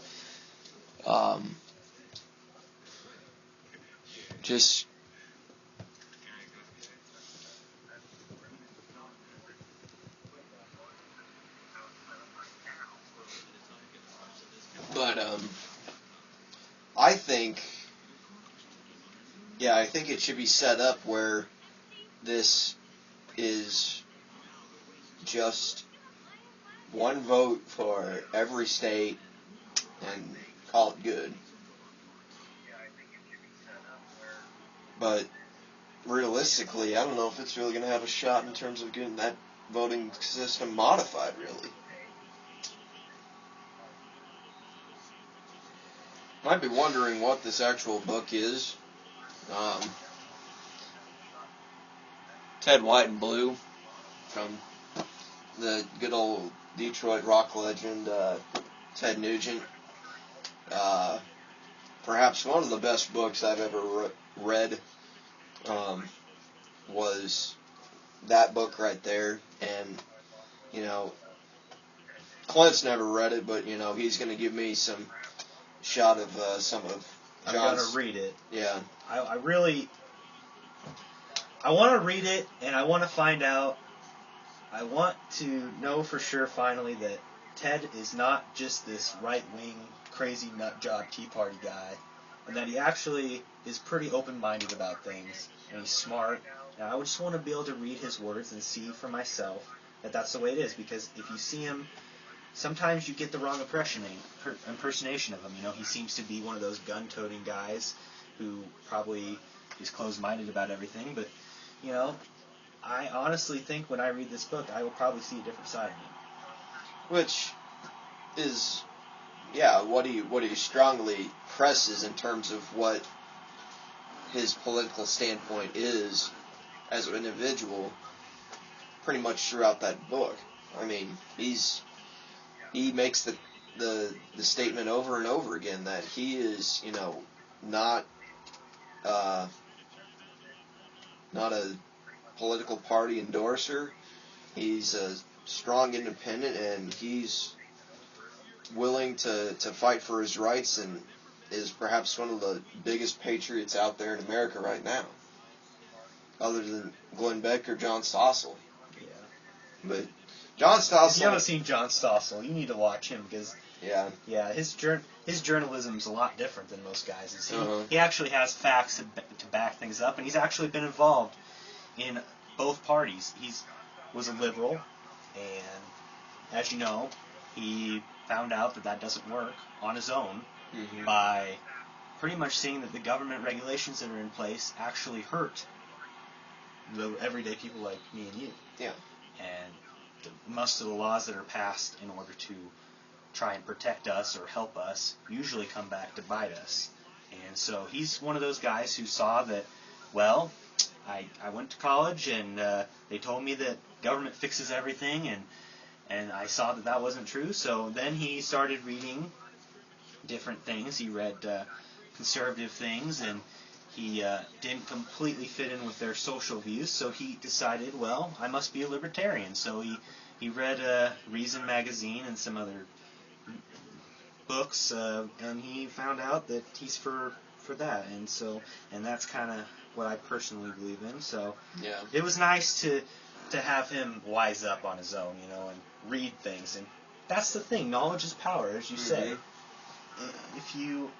But I think it should be set up where this is just one vote for every state and call it good. But realistically, I don't know if it's really going to have a shot in terms of getting that voting system modified, really. Might be wondering what this actual book is. Ted White and Blue, from the good old Detroit rock legend Ted Nugent. Perhaps one of the best books I've ever read was that book right there. And, you know, Clint's never read it, but, you know, he's going to give me some shot of some of John's. I'm going to read it. Yeah. I want to read it, and I want to find out. I want to know for sure, finally, that Ted is not just this right-wing, crazy nutjob Tea Party guy, and that he actually is pretty open-minded about things, and he's smart. And I just want to be able to read his words and see for myself that that's the way it is, because if you see him, sometimes you get the wrong impersonation of him. You know, he seems to be one of those gun-toting guys who probably is closed-minded about everything, but, you know, I honestly think when I read this book, I will probably see a different side of him. Which is, what he strongly presses in terms of what his political standpoint is as an individual, pretty much throughout that book. I mean, he makes the statement over and over again that he is, you know, not a political party endorser. He's a strong independent, and he's willing to fight for his rights, and is perhaps one of the biggest patriots out there in America right now, other than Glenn Beck or John Stossel. Yeah. But John Stossel... If you haven't seen John Stossel, you need to watch him, because his journalism's a lot different than most guys'. He actually has facts to back things up, and he's actually been involved in both parties. He was a liberal, and as you know, he found out that doesn't work on his own by pretty much seeing that the government regulations that are in place actually hurt the everyday people like me and you. Yeah. And most of the laws that are passed in order to try and protect us or help us usually come back to bite us. And so he's one of those guys who saw that, well, I went to college, and they told me that government fixes everything, and I saw that wasn't true. So then he started reading different things. He read conservative things, and he didn't completely fit in with their social views. So he decided, well, I must be a libertarian. So he read Reason magazine and some other books, and he found out that he's for that. And that's kind of what I personally believe in. So it was nice to have him wise up on his own, you know, and read things. And that's the thing. Knowledge is power, as you say. If you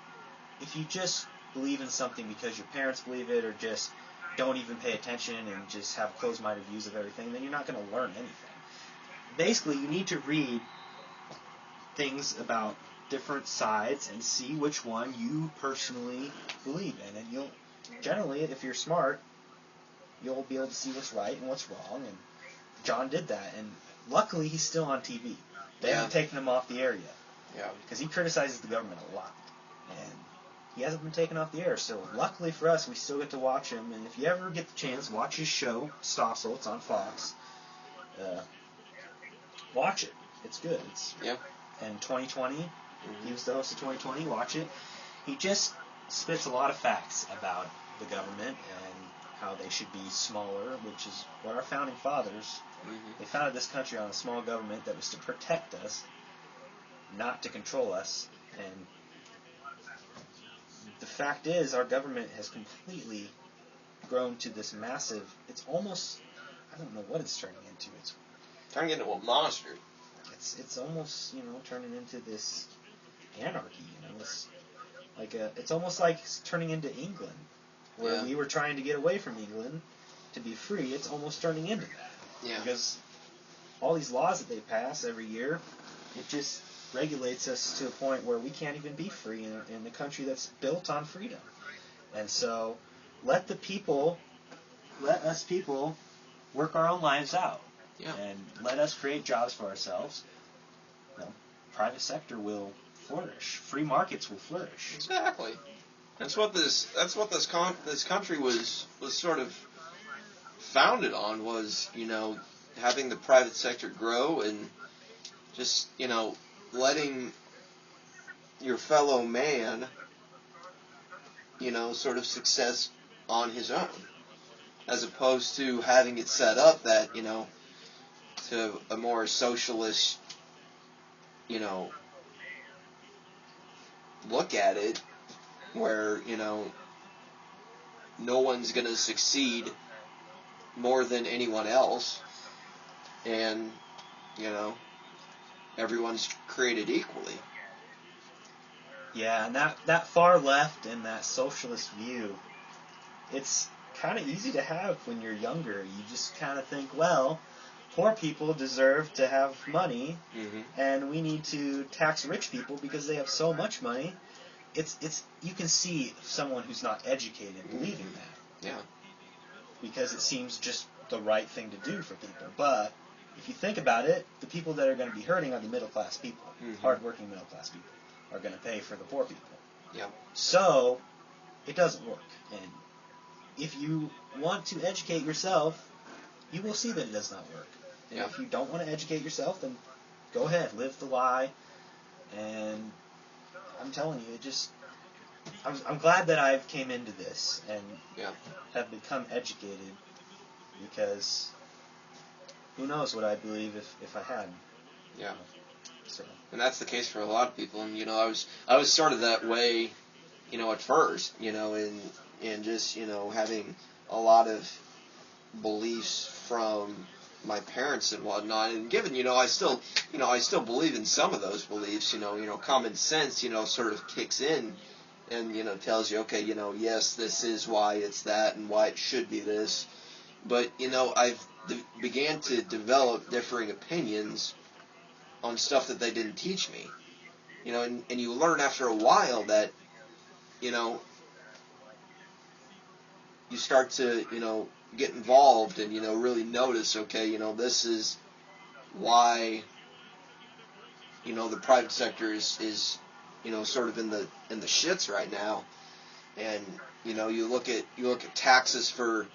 just believe in something because your parents believe it, or just don't even pay attention and just have closed-minded views of everything, then you're not going to learn anything. Basically, you need to read things about different sides and see which one you personally believe in. And you'll generally, if you're smart, you'll be able to see what's right and what's wrong. And John did that. And luckily, he's still on TV. They haven't taken him off the air yet. Yeah. Because he criticizes the government a lot. And he hasn't been taken off the air. So luckily for us, we still get to watch him. And if you ever get the chance, watch his show, Stossel. It's on Fox. Watch it. It's good. And 2020, he was the host of 2020. Watch it. He just spits a lot of facts about the government and how they should be smaller, which is what our founding fathers, they founded this country on a small government that was to protect us, not to control us. And the fact is, our government has completely grown to this massive, it's almost, I don't know what it's turning into. It's turning into a monster. It's almost, turning into this anarchy, it's almost like it's turning into England, where we were trying to get away from England to be free. It's almost turning into that. Yeah. Because all these laws that they pass every year, it just regulates us to a point where we can't even be free in a country that's built on freedom. And so let us people work our own lives out. Yeah. And let us create jobs for ourselves. Private sector will flourish. Free markets will flourish. Exactly. That's what this country was sort of founded on, was, having the private sector grow and just, letting your fellow man, sort of success on his own, as opposed to having it set up that, to a more socialist, look at it, where, no one's going to succeed more than anyone else, and, everyone's created equally. Yeah, and that far left and that socialist view, it's kind of easy to have when you're younger. You just kind of think, well, poor people deserve to have money, and we need to tax rich people because they have so much money. It's you can see someone who's not educated believing that. Yeah. Because it seems just the right thing to do for people. But if you think about it, the people that are going to be hurting are the middle class people. Hardworking middle class people are going to pay for the poor people. Yeah. So it doesn't work. And if you want to educate yourself, you will see that it does not work. And if you don't want to educate yourself, then go ahead, live the lie. And I'm telling you, I'm glad that I came into this and have become educated, because who knows what I'd believe if I hadn't. Yeah. So. And that's the case for a lot of people. And I was sort of that way, at first, and just having a lot of beliefs from my parents and whatnot. And given I still believe in some of those beliefs. Common sense sort of kicks in and tells you, okay, yes, this is why it's that and why it should be this. But I've began to develop differing opinions on stuff that they didn't teach me. And you learn after a while that you start to get involved and really notice, okay, this is why the private sector is sort of in the shits right now. And you look at taxes for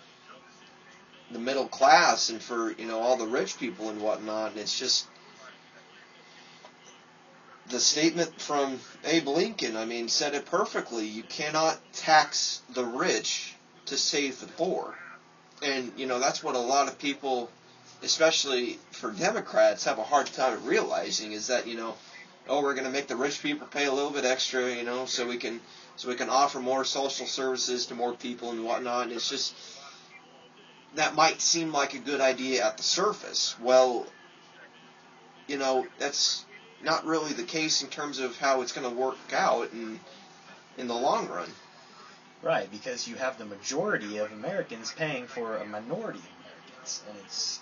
the middle class and for all the rich people and whatnot, and it's just the statement from Abe Lincoln, said it perfectly. You cannot tax the rich to save the poor. And, that's what a lot of people, especially for Democrats, have a hard time realizing, is that, we're going to make the rich people pay a little bit extra, so we can offer more social services to more people and whatnot. And it's just, that might seem like a good idea at the surface. Well, not really the case in terms of how it's going to work out in the long run. Right, because you have the majority of Americans paying for a minority of Americans, and it's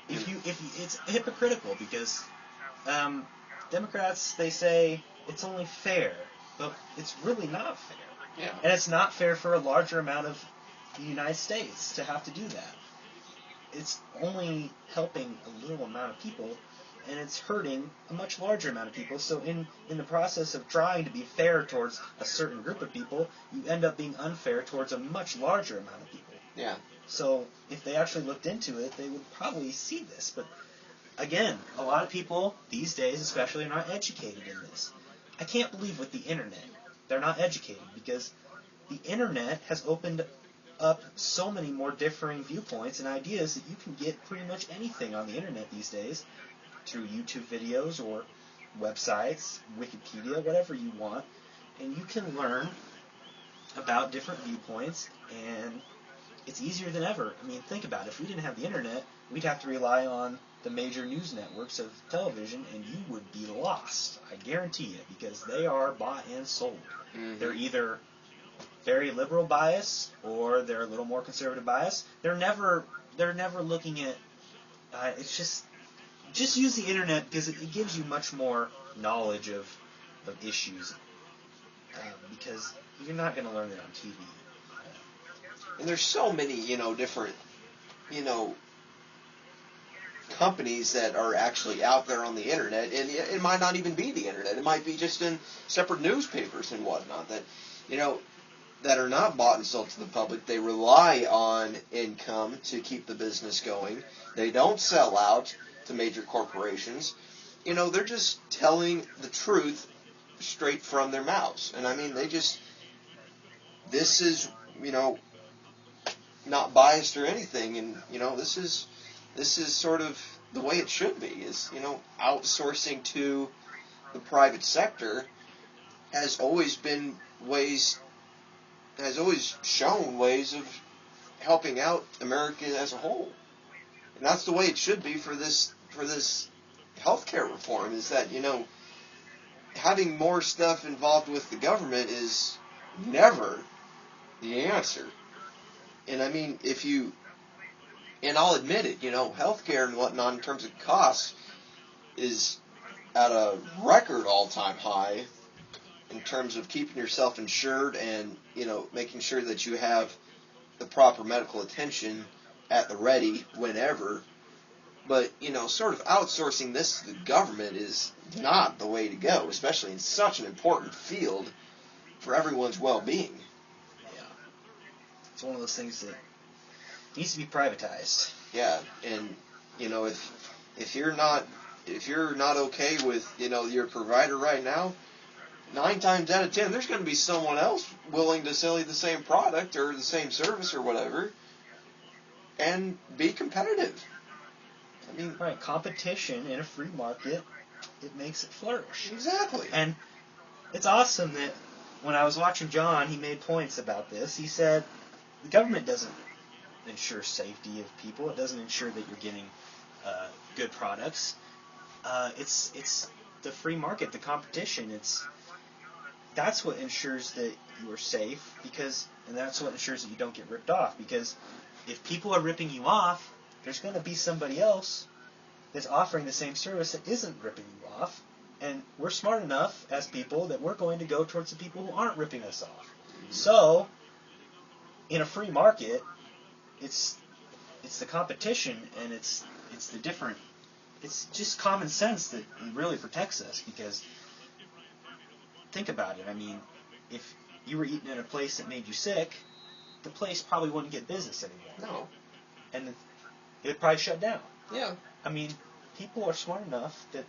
it's hypocritical because Democrats, they say it's only fair, but it's really not fair. Yeah. And it's not fair for a larger amount of the United States to have to do that. It's only helping a little amount of people, and it's hurting a much larger amount of people. So in the process of trying to be fair towards a certain group of people, you end up being unfair towards a much larger amount of people. Yeah. So if they actually looked into it, they would probably see this. But again, a lot of people these days especially are not educated in this. I can't believe with the internet they're not educated, because the internet has opened up so many more differing viewpoints and ideas that you can get pretty much anything on the internet these days through YouTube videos or websites, Wikipedia, whatever you want, and you can learn about different viewpoints, and it's easier than ever. I mean, think about it. If we didn't have the internet, we'd have to rely on the major news networks of television, and you would be lost. I guarantee it, because they are bought and sold. Mm-hmm. They're either very liberal bias or they're a little more conservative bias. They're never looking at. It's just use the internet because it gives you much more knowledge of issues. Because you're not going to learn it on TV. And there's so many, different, companies that are actually out there on the internet, and it might not even be the internet. It might be just in separate newspapers and whatnot that, that are not bought and sold to the public. They rely on income to keep the business going. They don't sell out to major corporations. They're just telling the truth straight from their mouths. And I mean, this is, not biased or anything, and this is sort of the way it should be. Is outsourcing to the private sector has always shown ways of helping out America as a whole, and that's the way it should be for this healthcare reform. Is that having more stuff involved with the government is never the answer. And I mean, and I'll admit it, healthcare and whatnot in terms of costs is at a record all-time high in terms of keeping yourself insured and, making sure that you have the proper medical attention at the ready whenever. But, sort of outsourcing this to the government is not the way to go, especially in such an important field for everyone's well-being. It's one of those things that needs to be privatized. Yeah, and if you're not okay with your provider right now, 9 times out of 10 there's going to be someone else willing to sell you the same product or the same service or whatever, and be competitive. I mean, right, competition in a free market, it makes it flourish. Exactly. And it's awesome that when I was watching John, he made points about this. He said, the government doesn't ensure safety of people. It doesn't ensure that you're getting good products. It's the free market, the competition. That's what ensures that you are safe, and that's what ensures that you don't get ripped off. Because if people are ripping you off, there's going to be somebody else that's offering the same service that isn't ripping you off. And we're smart enough as people that we're going to go towards the people who aren't ripping us off. Mm-hmm. So, in a free market, it's the competition, and it's just common sense that really protects us. Because think about it. I mean, if you were eating at a place that made you sick, the place probably wouldn't get business anymore. No. And it would probably shut down. Yeah. I mean, people are smart enough that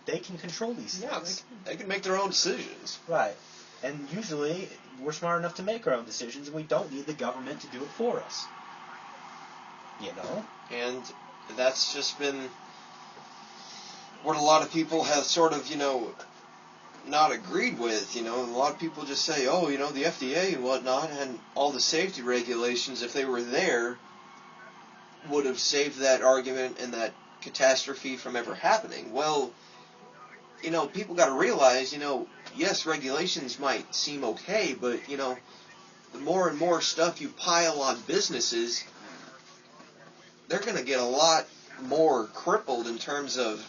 they can control these things. Yeah, they can make their own decisions. Right. And usually, we're smart enough to make our own decisions, and we don't need the government to do it for us. And that's just been what a lot of people have sort of, not agreed with. A lot of people just say, oh, the FDA and whatnot and all the safety regulations, if they were there, would have saved that argument and that catastrophe from ever happening. Well, people got to realize, yes, regulations might seem okay, but, the more and more stuff you pile on businesses, they're going to get a lot more crippled in terms of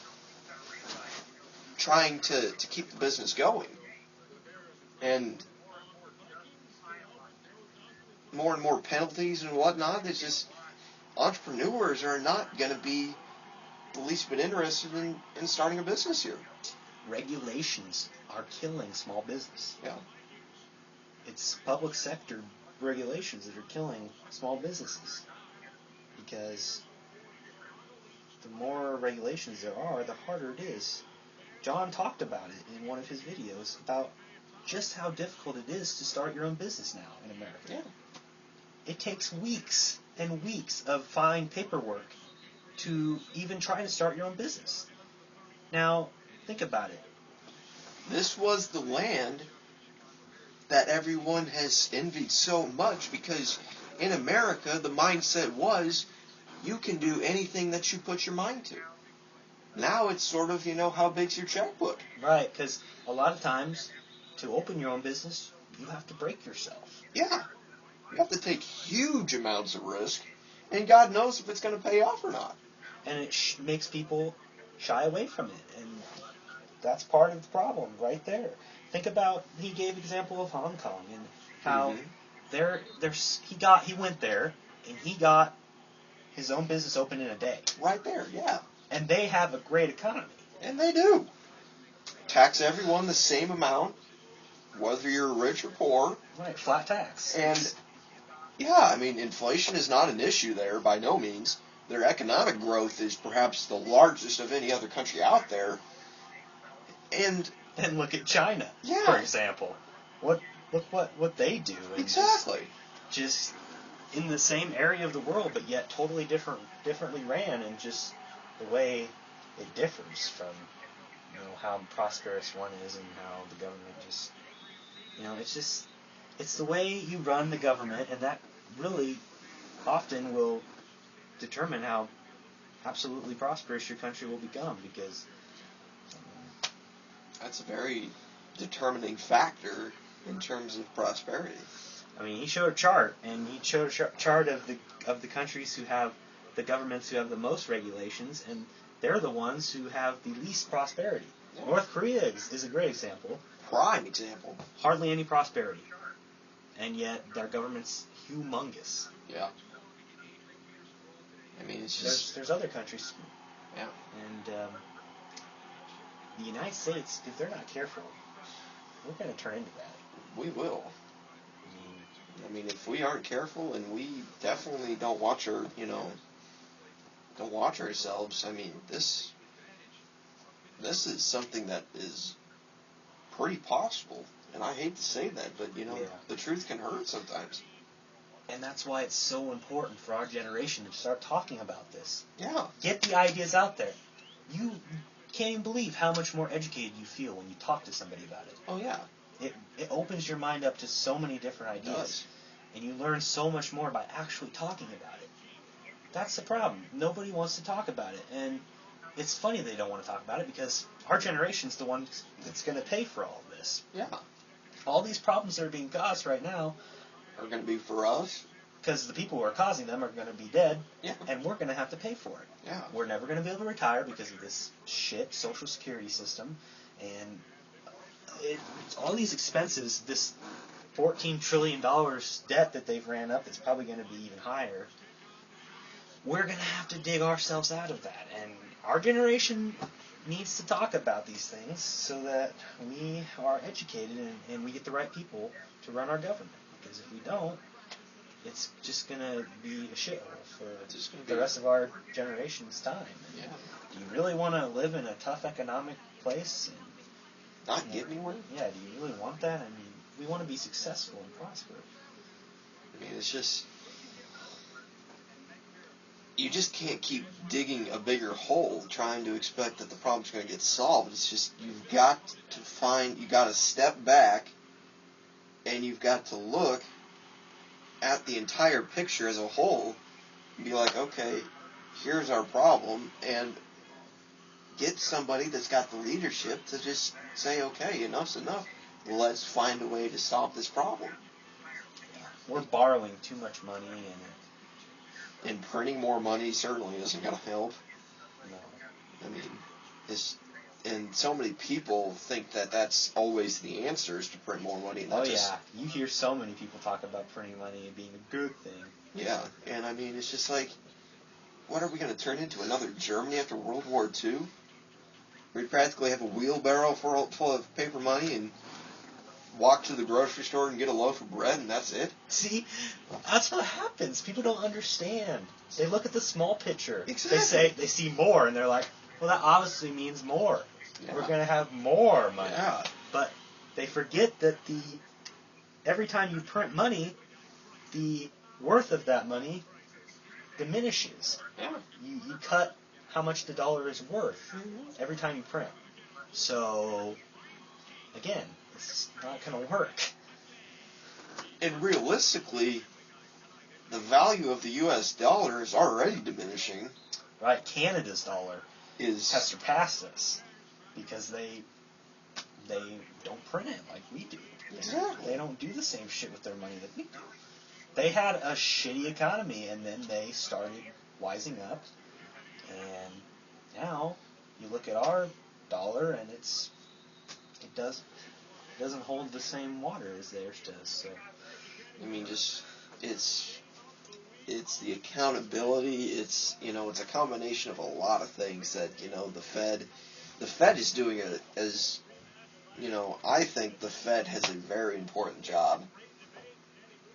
trying to keep the business going. And more penalties and whatnot. It's just entrepreneurs are not going to be the least bit interested in starting a business here. Regulations are killing small business. Yeah. It's public sector regulations that are killing small businesses. Because the more regulations there are, the harder it is. John talked about it in one of his videos about just how difficult it is to start your own business now in America. Yeah. It takes weeks and weeks of fine paperwork to even try to start your own business. Now, think about it. This was the land that everyone has envied so much because in America the mindset was you can do anything that you put your mind to. Now it's sort of, how big's your checkbook? Right, because a lot of times to open your own business, you have to break yourself. Yeah. You have to take huge amounts of risk, and God knows if it's going to pay off or not. And it makes people shy away from it, and that's part of the problem right there. Think about, he gave example of Hong Kong and how he went there and he got his own business open in a day. Right there, yeah. And they have a great economy. And they do. Tax everyone the same amount, whether you're rich or poor. Right, flat tax. And, yeah, inflation is not an issue there by no means. Their economic growth is perhaps the largest of any other country out there. And look at China, yeah. For example. Look what they do. And exactly. Just in the same area of the world, but yet totally differently ran, and just the way it differs from how prosperous one is and how the government just it's the way you run the government, and that really often will determine how absolutely prosperous your country will become, because that's a very determining factor in terms of prosperity. He showed a chart, and he showed a chart of the countries who have the governments who have the most regulations, and they're the ones who have the least prosperity. Yeah. North Korea is a great example. Prime example. Hardly any prosperity, and yet their government's humongous. Yeah. It's just there's other countries. Yeah. And the United States, if they're not careful, we're going to turn into that. We will. If we aren't careful, and we definitely don't watch ourselves, this is something that is pretty possible. And I hate to say that, but, the truth can hurt sometimes. And that's why it's so important for our generation to start talking about this. Yeah. Get the ideas out there. You can't even believe how much more educated you feel when you talk to somebody about it. Oh, yeah. It opens your mind up to so many different ideas. It does. And you learn so much more by actually talking about it. That's the problem. Nobody wants to talk about it. And it's funny they don't want to talk about it, because our generation's the one that's going to pay for all of this. Yeah. All these problems that are being caused right now are going to be for us. Because the people who are causing them are going to be dead, yeah. And we're going to have to pay for it. Yeah. We're never going to be able to retire because of this shit Social Security system, and all these expenses, this $14 trillion debt that they've ran up, that's probably going to be even higher. We're going to have to dig ourselves out of that, and our generation needs to talk about these things so that we are educated and we get the right people to run our government. Because if we don't, it's just going to be a shithole for the rest of our generation's time. Yeah. Do you really want to live in a tough economic place? And, not get anywhere? Yeah, do you really want that? We want to be successful and prosper. It's just... You just can't keep digging a bigger hole trying to expect that the problem's going to get solved. It's just, you've got to step back, and you've got to look at the entire picture as a whole and be like, okay, here's our problem, and get somebody that's got the leadership to just say, okay, enough's enough. Let's find a way to solve this problem. We're borrowing too much money, And printing more money certainly isn't going to help. no. I mean, and so many people think that that's always the answer, is to print more money. And that You hear so many people talk about printing money being a good thing. Yeah, and I mean, it's just like, what are we going to turn into, another Germany after World War II? We practically have a wheelbarrow full of paper money and walk to the grocery store and get a loaf of bread, and that's it? See, that's what happens. People don't understand. They look at the small picture. Exactly. They see more, and they're like, well, that obviously means more. Yeah. We're going to have more money. Yeah. But they forget that every time you print money, the worth of that money diminishes. Yeah. You cut how much the dollar is worth every time you print. So, again, it's not going to work. And realistically, the value of the U.S. dollar is already diminishing. Right? Canada's dollar has surpassed us because they don't print it like we do. Exactly. They don't do the same shit with their money that we do. They had a shitty economy, and then they started wising up, and now you look at our dollar, and it doesn't hold the same water as theirs does. So, I mean, just it's the accountability. It's a combination of a lot of things that the Fed is doing it as I think the Fed has a very important job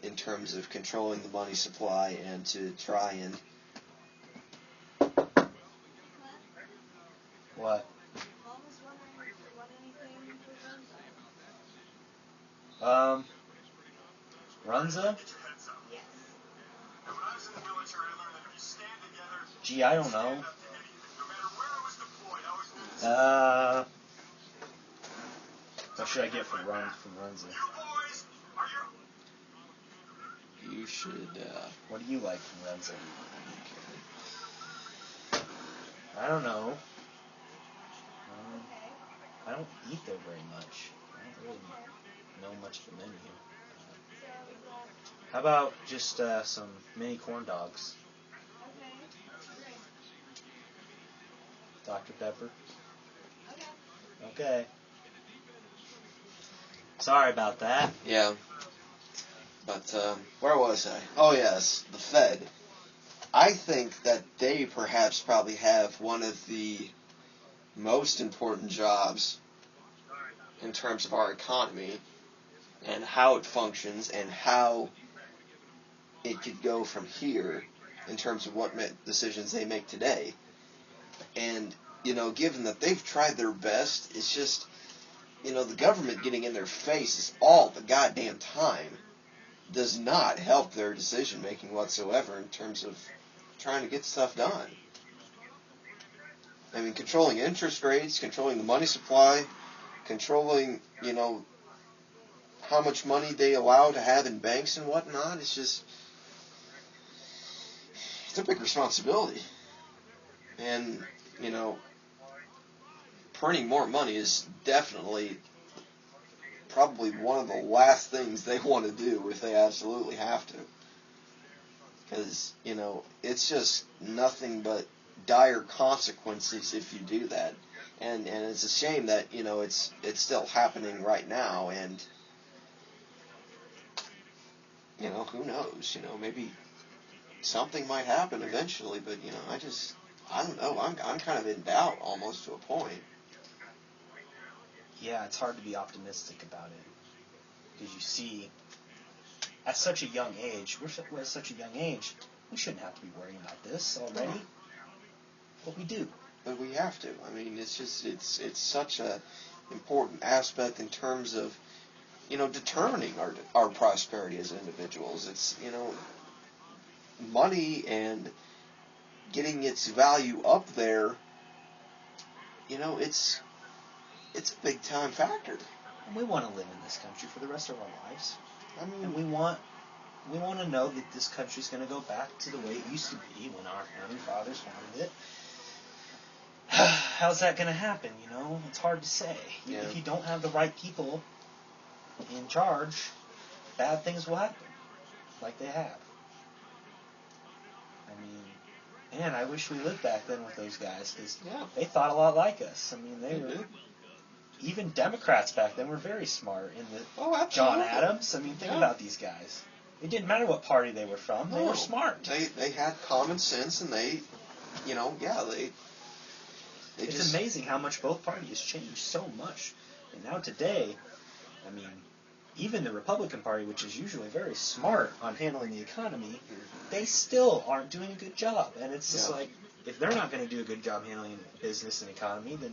in terms of controlling the money supply and to try and what? Runza? Gee, I don't know. What should I get from Runza? you should. What do you like from Runza? I don't know. I don't eat there very much. I don't really know much of the menu. How about just some mini corn dogs? Dr. Pepper? Okay. Sorry about that. Yeah. But where was I? Oh yes, the Fed. I think that they perhaps probably have one of the most important jobs in terms of our economy and how it functions and how it could go from here in terms of what decisions they make today. And, given that they've tried their best, it's just, the government getting in their faces all the goddamn time does not help their decision making whatsoever in terms of trying to get stuff done. I mean, controlling interest rates, controlling the money supply, controlling, how much money they allow to have in banks and whatnot, it's a big responsibility. And, printing more money is definitely probably one of the last things they want to do if they absolutely have to. Because, it's just nothing but dire consequences if you do that. And it's a shame that, it's still happening right now, and, who knows, maybe something might happen eventually, but, I don't know, I'm kind of in doubt almost to a point. Yeah, it's hard to be optimistic about it. Because you see, at such a young age, we're at such a young age, we shouldn't have to be worrying about this already. But we do. But we have to. I mean, it's such a important aspect in terms of, determining our prosperity as individuals. It's, money and getting its value up there, it's a big time factor. And we want to live in this country for the rest of our lives. I mean, and we want to know that this country's going to go back to the way it used to be when our founding fathers founded it. how's that going to happen, you know? It's hard to say. Yeah. If you don't have the right people in charge, bad things will happen, like they have. I mean, man, I wish we lived back then with those guys, because they thought a lot like us. I mean, they were... Even Democrats back then were very smart. In the John Adams, I mean, think about these guys. It didn't matter what party they were from. They were smart. They had common sense, and they It's just... amazing how much both parties changed so much. And now today, I mean, even the Republican Party, which is usually very smart on handling the economy, they still aren't doing a good job. And it's just like, if they're not going to do a good job handling business and economy, then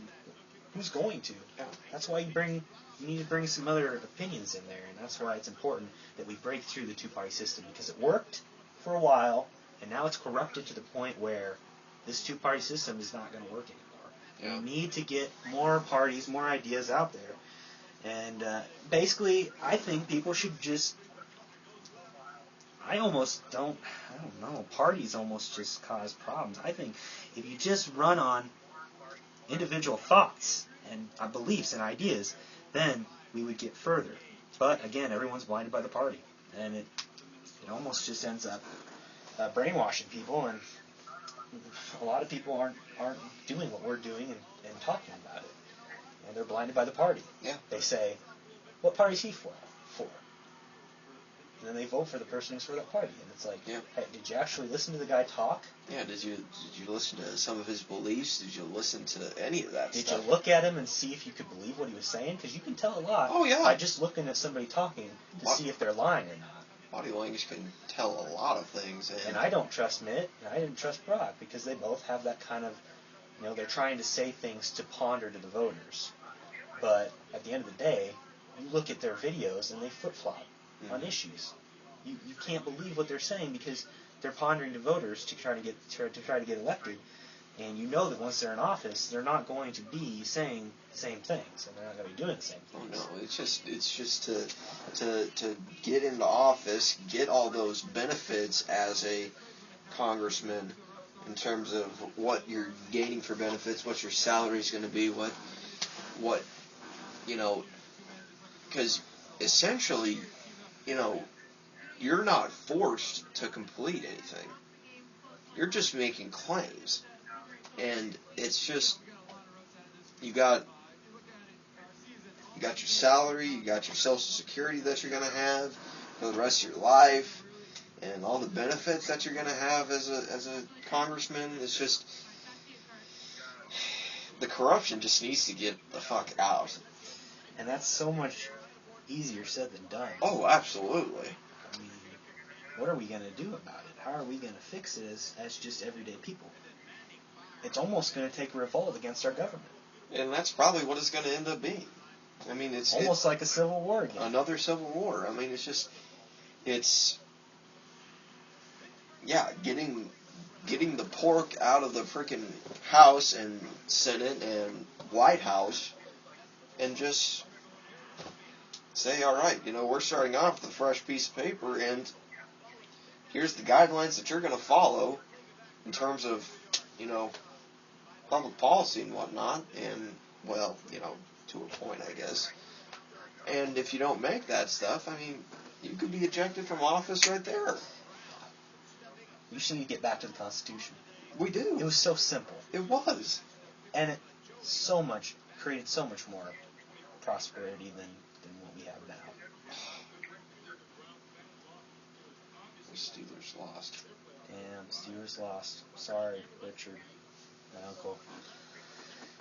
who's going to? Yeah. That's why you need to bring some other opinions in there, and that's why it's important that we break through the two-party system, because it worked for a while, and now it's corrupted to the point where this two-party system is not going to work anymore. Yeah. We need to get more parties, more ideas out there, and basically, I think people should just... I don't know, parties almost just cause problems. I think if you just run on individual thoughts and beliefs and ideas, then we would get further. But again, everyone's blinded by the party, and it almost just ends up brainwashing people, and a lot of people aren't doing what we're doing and talking about it, and they're blinded by the party. Yeah. They say, "What party's he for?" And then they vote for the person who's for that party, and it's like, hey, did you actually listen to the guy talk? Yeah, did you listen to some of his beliefs? Did you listen to any of that stuff? Did you look at him and see if you could believe what he was saying? Because you can tell a lot by just looking at somebody talking to see if they're lying or not. Body language can tell a lot of things. And I don't trust Mitt, and I didn't trust Brock, because they both have that kind of, they're trying to say things to ponder to the voters. But at the end of the day, you look at their videos and they flip-flop on issues. You can't believe what they're saying, because they're pondering to voters to try to get elected, and you know that once they're in office, they're not going to be saying the same things, and they're not going to be doing the same things. Oh no, it's just to get into office, get all those benefits as a congressman, in terms of what you're gaining for benefits, what your salary is going to be, what because essentially, you're not forced to complete anything. You're just making claims. And it's just, you got your salary, you got your Social Security that you're going to have for the rest of your life, and all the benefits that you're going to have as a congressman. It's just, the corruption just needs to get the fuck out. And that's so much easier said than done. Oh, absolutely. I mean, what are we going to do about it? How are we going to fix it as just everyday people? It's almost going to take a revolt against our government. And that's probably what it's going to end up being. I mean, it's almost like a civil war again. Another civil war. I mean, getting the pork out of the freaking House and Senate and White House, and just say, all right, we're starting off with a fresh piece of paper, and here's the guidelines that you're going to follow in terms of, public policy and whatnot, and, well, to a point, I guess. And if you don't make that stuff, I mean, you could be ejected from office right there. We just need to get back to the Constitution. We do. It was so simple. It was. And it created so much more prosperity than what we have now. The Steelers lost. Damn, Steelers lost. Sorry, Richard, my uncle.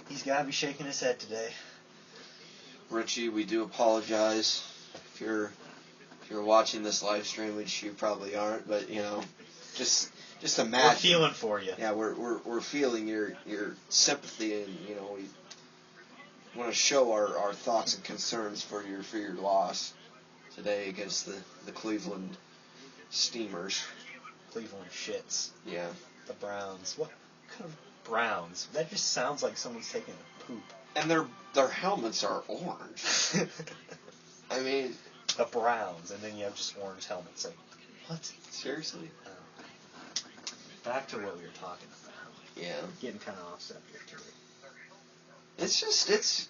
He's got to be shaking his head today. Richie, we do apologize if you're watching this live stream, which you probably aren't, but just imagine. We're feeling for you. Yeah, we're feeling your sympathy, and we want to show our thoughts and concerns for your loss today against the Cleveland Steamers. Cleveland shits. Yeah. The Browns. What kind of Browns? That just sounds like someone's taking a poop. And their helmets are orange. I mean, the Browns, and then you have just orange helmets. Like, what? Seriously? Back to what we were talking about. Yeah. Getting kind of off subject here. It's.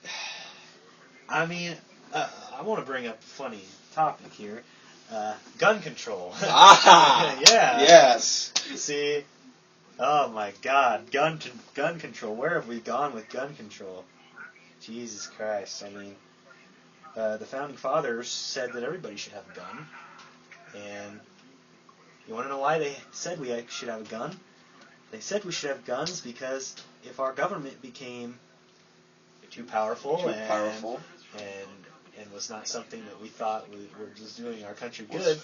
I mean, I want to bring up a funny topic here. Gun control. Ah! Yeah. Yes. See? Oh my God. Gun control. Where have we gone with gun control? Jesus Christ. I mean, the Founding Fathers said that everybody should have a gun. And you want to know why they said we should have a gun? They said we should have guns because if our government became too powerful and was not something that we thought was doing our country good,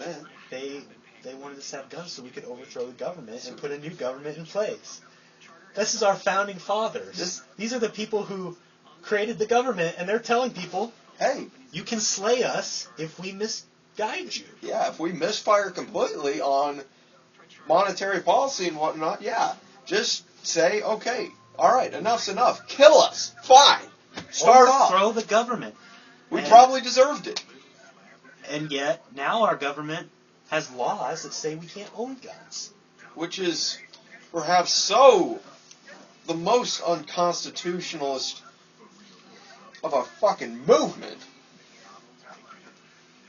they wanted us to have guns so we could overthrow the government and put a new government in place. This is our Founding Fathers. These are the people who created the government, and they're telling people, hey, you can slay us if we misguide you. Yeah, if we misfire completely on monetary policy and whatnot, just say, okay, all right, enough's enough. Kill us. Fine. Start off. Overthrow the government. We probably deserved it. And yet, now our government has laws that say we can't own guns. Which is perhaps the most unconstitutionalist of a fucking movement,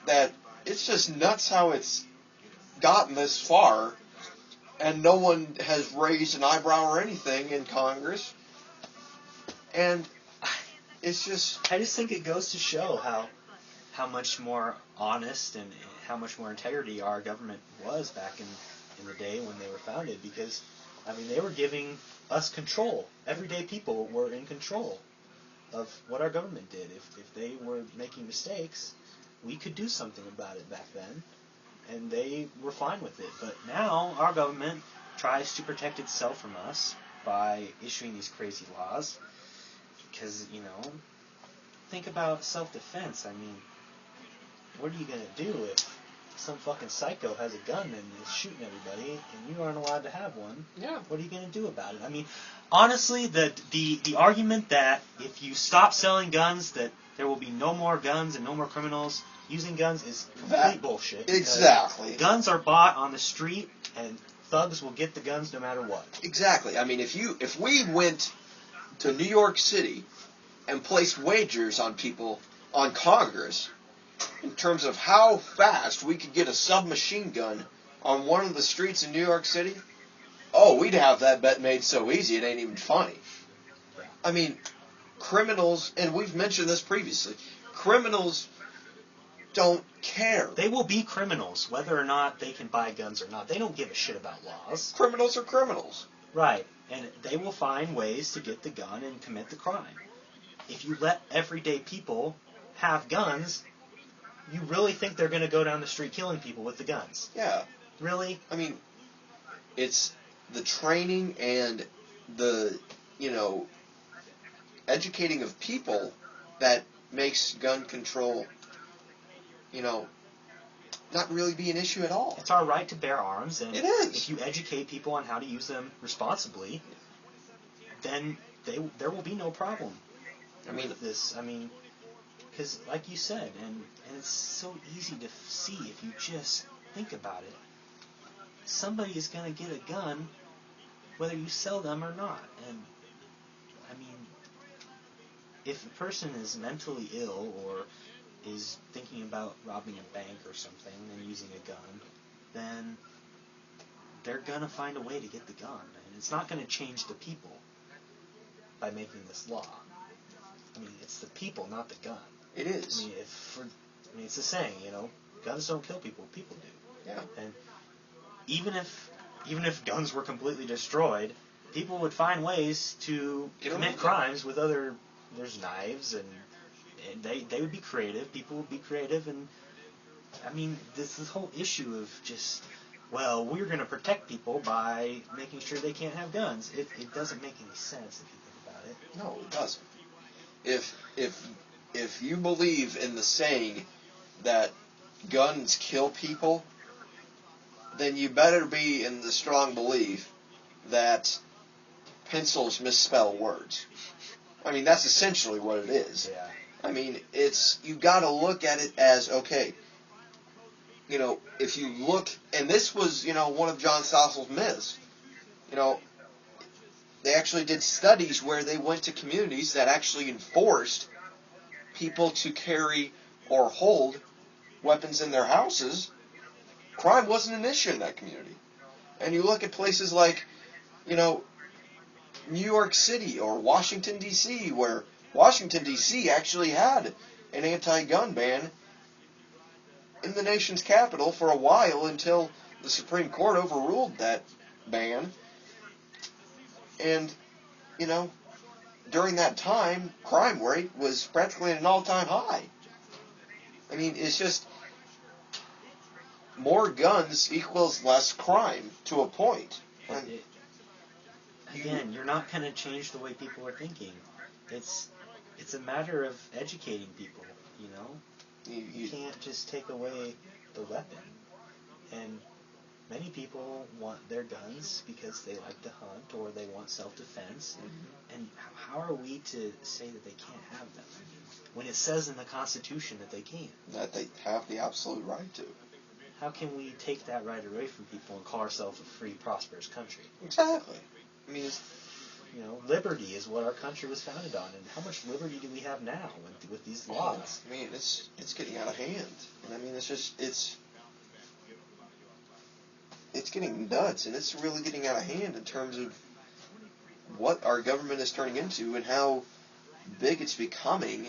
that it's just nuts how it's gotten this far, and no one has raised an eyebrow or anything in Congress. And it's just... I just think it goes to show how much more honest and how much more integrity our government was back in the day when they were founded, because, I mean, they were giving us control. Everyday people were in control of what our government did. If they were making mistakes, we could do something about it back then, and they were fine with it. But now our government tries to protect itself from us by issuing these crazy laws, because, you know, think about self-defense. I mean, what are you going to do if some fucking psycho has a gun and is shooting everybody and you aren't allowed to have one? Yeah. What are you going to do about it? I mean, honestly, the argument that if you stop selling guns, that there will be no more guns and no more criminals using guns is complete bullshit. Exactly. Guns are bought on the street, and thugs will get the guns no matter what. Exactly. I mean, if we went to New York City and placed wagers on people, on Congress, in terms of how fast we could get a submachine gun on one of the streets in New York City, we'd have that bet made so easy it ain't even funny. I mean, criminals, and we've mentioned this previously, criminals don't care. They will be criminals, whether or not they can buy guns or not. They don't give a shit about laws. Criminals are criminals. Right. And they will find ways to get the gun and commit the crime. If you let everyday people have guns, you really think they're going to go down the street killing people with the guns? Yeah. Really? I mean, it's the training and the, educating of people that makes gun control, not really be an issue at all. It's our right to bear arms, and it is. If you educate people on how to use them responsibly, then there will be no problem. With this. I mean, because like you said, and it's so easy to see if you just think about it. Somebody is going to get a gun, whether you sell them or not. And I mean, if a person is mentally ill or is thinking about robbing a bank or something and using a gun, then they're going to find a way to get the gun. And it's not going to change the people by making this law. I mean, it's the people, not the gun. It is. I mean, it's a saying, guns don't kill people, people do. Yeah. And even if guns were completely destroyed, people would find ways to commit crimes with there's knives, and they would be creative. People would be creative, and I mean, this whole issue of just, we're going to protect people by making sure they can't have guns. It doesn't make any sense if you think about it. No, it doesn't. If you believe in the saying that guns kill people, then you better be in the strong belief that pencils misspell words. I mean, that's essentially what it is. Yeah. I mean, you got to look at it as, okay, if you look, and this was, one of John Stossel's myths, they actually did studies where they went to communities that actually enforced people to carry or hold weapons in their houses. Crime wasn't an issue in that community. And you look at places like, New York City or Washington, D.C., where Washington, D.C. actually had an anti-gun ban in the nation's capital for a while until the Supreme Court overruled that ban. And, during that time, crime rate was practically at an all-time high. I mean, it's just more guns equals less crime to a point. Again, you're not going to change the way people are thinking. It's a matter of educating people, You can't just take away the weapon. And many people want their guns because they like to hunt or they want self-defense. Mm-hmm. And how are we to say that they can't have them when it says in the Constitution that they can? That they have the absolute right to. How can we take that right away from people and call ourselves a free, prosperous country? Exactly. I mean, liberty is what our country was founded on, and how much liberty do we have now with these laws? I mean, it's getting out of hand, and I mean, it's getting nuts, and it's really getting out of hand in terms of what our government is turning into and how big it's becoming,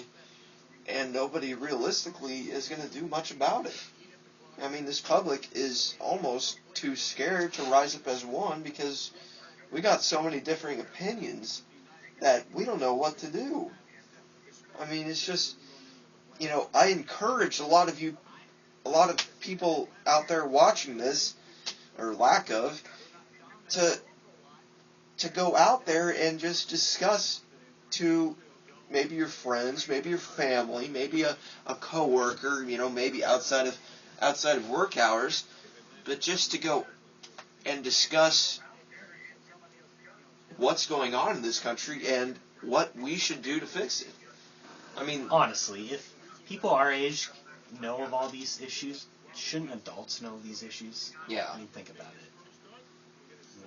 and nobody realistically is going to do much about it. I mean, this public is almost too scared to rise up as one because we got so many differing opinions that we don't know what to do. I mean, it's just, I encourage a lot of people out there watching this, or lack of, to go out there and just discuss to maybe your friends, maybe your family, maybe a coworker, maybe outside of work hours, but just to go and discuss what's going on in this country and what we should do to fix it. I mean, honestly, if people our age know of all these issues, shouldn't adults know these issues? Yeah. I mean, think about it.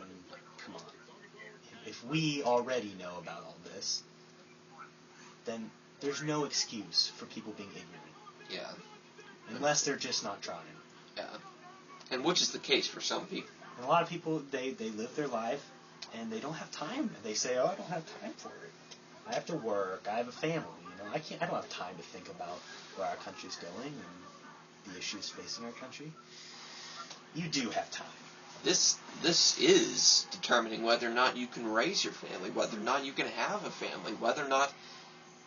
I mean, come on. If we already know about all this, then there's no excuse for people being ignorant. Yeah. Unless they're just not trying. Yeah. And which is the case for some people. And a lot of people, they live their life, and they don't have time. They say, I don't have time for it. I have to work. I have a family. I don't have time to think about where our country's going and the issues facing our country. You do have time. This is determining whether or not you can raise your family, whether or not you can have a family, whether or not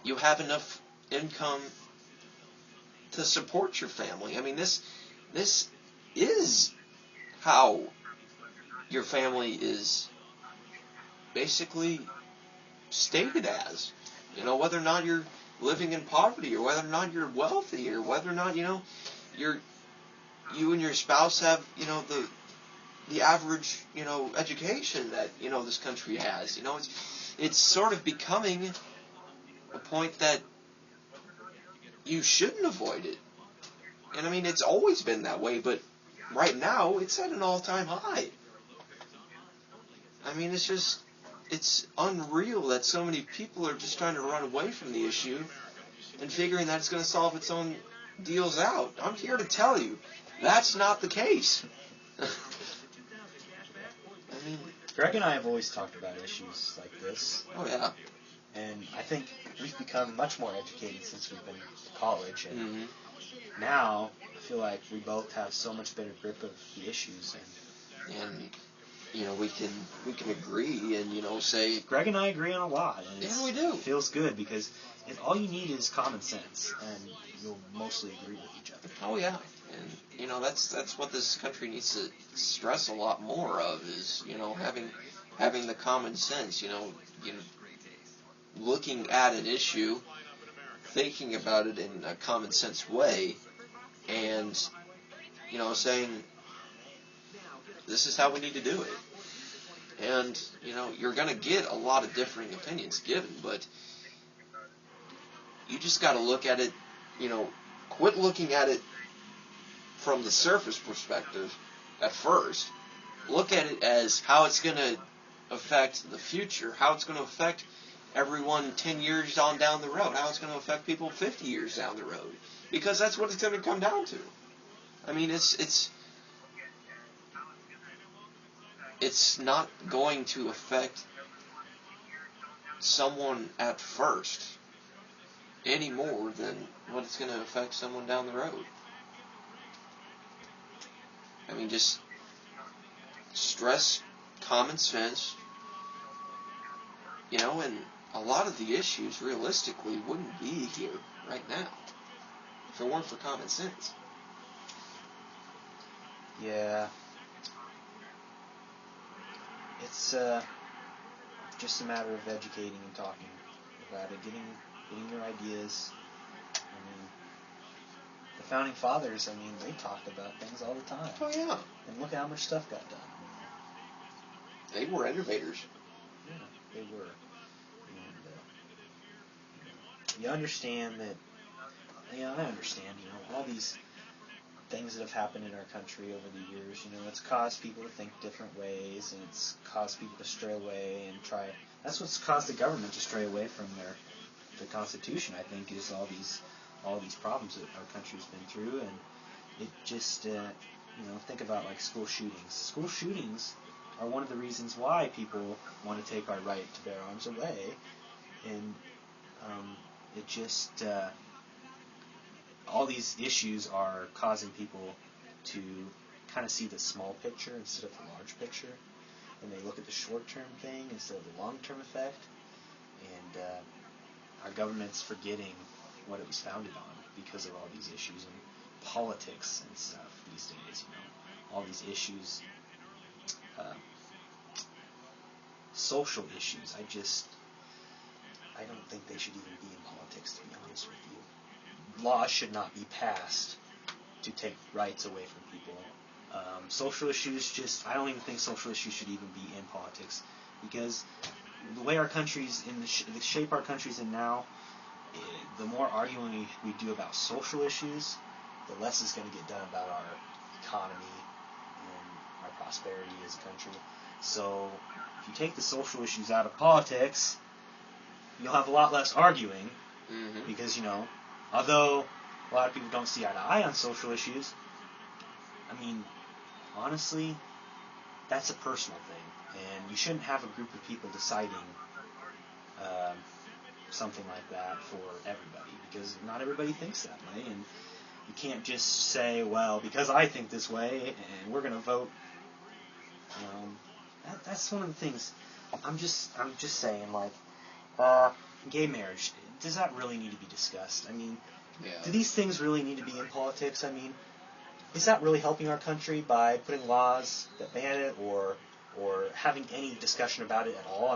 you have enough income to support your family. I mean, this is how your family is basically stated as. Whether or not you're living in poverty, or whether or not you're wealthy, or whether or not, you and your spouse have, the average, education that, this country has. It's sort of becoming a point that you shouldn't avoid it. And I mean, it's always been that way, but right now, it's at an all-time high. I mean, it's unreal that so many people are just trying to run away from the issue and figuring that it's going to solve its own deals out. I'm here to tell you, that's not the case. I mean, Greg and I have always talked about issues like this. Oh, yeah. And I think we've become much more educated since we've been to college. And now, I feel like we both have so much better grip of the issues. And we can agree and, say... Greg and I agree on a lot. And yeah, we do. It feels good because all you need is common sense, and you'll mostly agree with each other. Oh, yeah. And, that's what this country needs to stress a lot more of is, having the common sense, looking at an issue, thinking about it in a common sense way, and, saying, this is how we need to do it. And, you're going to get a lot of differing opinions given, but you just got to look at it, quit looking at it from the surface perspective at first. Look at it as how it's going to affect the future, how it's going to affect everyone 10 years on down the road, how it's going to affect people 50 years down the road. Because that's what it's going to come down to. I mean, it's not going to affect someone at first any more than what it's going to affect someone down the road. I mean, just stress common sense, and a lot of the issues realistically wouldn't be here right now if it weren't for common sense. Yeah. It's just a matter of educating and talking about it, getting your ideas. I mean, the founding fathers, they talked about things all the time. Oh, yeah. And look at how much stuff got done. They were innovators. Yeah, they were. And you understand that, I understand, all these things that have happened in our country over the years, it's caused people to think different ways, and it's caused people to stray away and try. That's what's caused the government to stray away from the Constitution, I think, is all these problems that our country's been through, and it just, think about like school shootings. School shootings are one of the reasons why people want to take our right to bear arms away, and it just, all these issues are causing people to kind of see the small picture instead of the large picture, and they look at the short-term thing instead of the long-term effect, and our government's forgetting what it was founded on because of all these issues and politics and stuff these days, all these issues, social issues. I don't think they should even be in politics, to be honest with you. Laws should not be passed to take rights away from people. Social issues, I don't even think social issues should even be in politics, because the way our country's in the shape our country's in now, the more arguing we do about social issues, the less is going to get done about our economy and our prosperity as a country. So if you take the social issues out of politics, you'll have a lot less arguing, because, although a lot of people don't see eye to eye on social issues, honestly, that's a personal thing, and you shouldn't have a group of people deciding something like that for everybody, because not everybody thinks that way, and you can't just say, well, because I think this way, and we're going to vote. That's one of the things. I'm just saying, gay marriage, does that really need to be discussed? Do these things really need to be in politics? Is that really helping our country by putting laws that ban it, or having any discussion about it at all?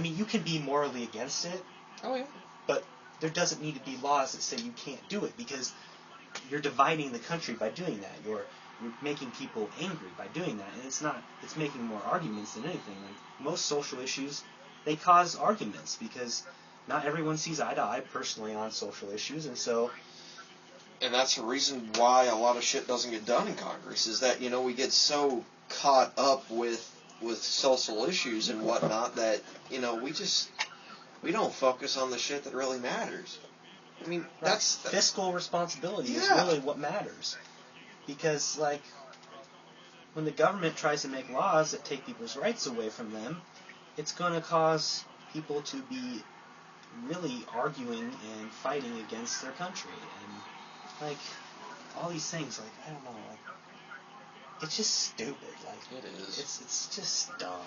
You can be morally against it. Oh, yeah. But there doesn't need to be laws that say you can't do it, because you're dividing the country by doing that. You're making people angry by doing that, and it's making more arguments than anything. Most social issues, they cause arguments, because not everyone sees eye to eye personally on social issues, and so... And that's the reason why a lot of shit doesn't get done in Congress, is that, we get so caught up with social issues and whatnot that, we don't focus on the shit that really matters. That's fiscal responsibility is really what matters. Because, when the government tries to make laws that take people's rights away from them, it's going to cause people to be really arguing and fighting against their country. And, all these things, I don't know, it's just stupid. It is. It's just dumb.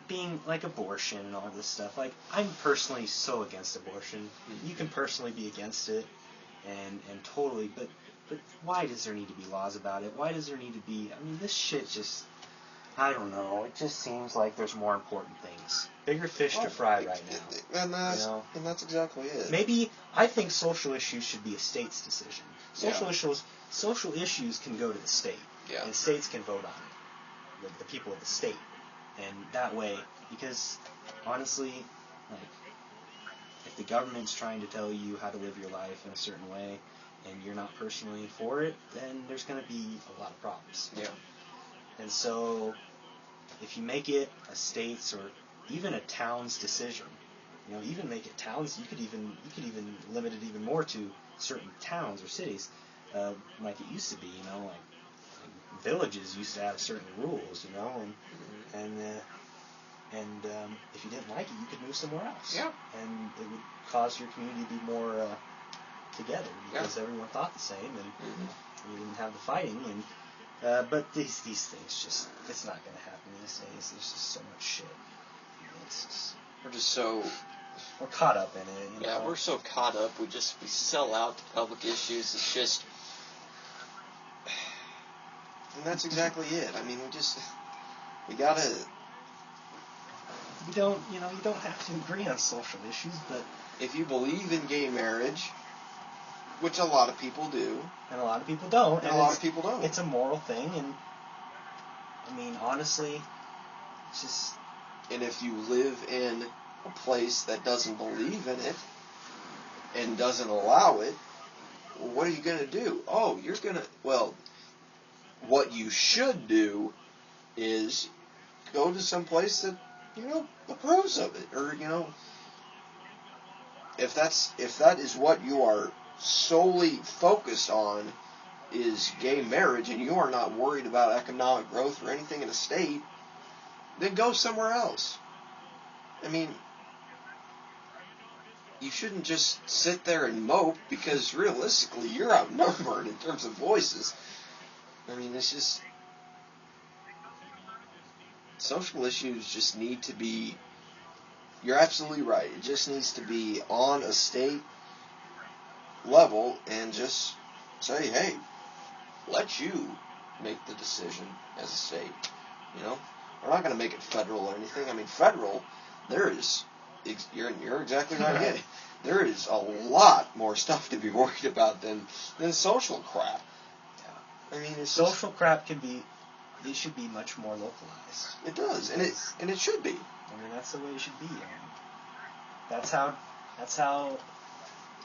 Being, abortion and all this stuff. I'm personally so against abortion. You can personally be against it, and totally, but why does there need to be laws about it? Why does there need to be... this shit just... I don't know. It just seems like there's more important things. Bigger fish to fry right now. And that's exactly it. Maybe, I think social issues should be a state's decision. Social issues can go to the state. Yeah. And states can vote on it. The people of the state. And that way, because, honestly, if the government's trying to tell you how to live your life in a certain way, and you're not personally for it, then there's going to be a lot of problems. Yeah. And so, if you make it a state's or even a town's decision, even make it towns. You could even limit it even more to certain towns or cities, like it used to be. Like villages used to have certain rules. And if you didn't like it, you could move somewhere else. Yeah. And it would cause your community to be more together because everyone thought the same, and you didn't have the fighting. And but these things it's not going to happen these days. There's just so much shit. We're caught up in it. Yeah, we're so caught up. We sell out to public issues. It's just. And that's exactly it. I mean, we gotta. You don't have to agree on social issues, but if you believe in gay marriage, which a lot of people do, and a lot of people don't, and a lot of people don't, it's a moral thing, and I mean, honestly, it's just. And if you live in a place that doesn't believe in it and doesn't allow it, well, what are you going to do? Oh, what you should do is go to some place that, approves of it. Or, if that is what you are solely focused on is gay marriage and you are not worried about economic growth or anything in a state, then go somewhere else. I mean, you shouldn't just sit there and mope because realistically you're outnumbered in terms of voices. I mean, it's just... Social issues just need to be... You're absolutely right. It just needs to be on a state level and just say, hey, let you make the decision as a state. We're not going to make it federal or anything. I mean, federal, you're exactly right again. There is a lot more stuff to be worried about than social crap. Yeah. I mean, social crap it should be much more localized. It does, and it should be. I mean, that's the way it should be. That's how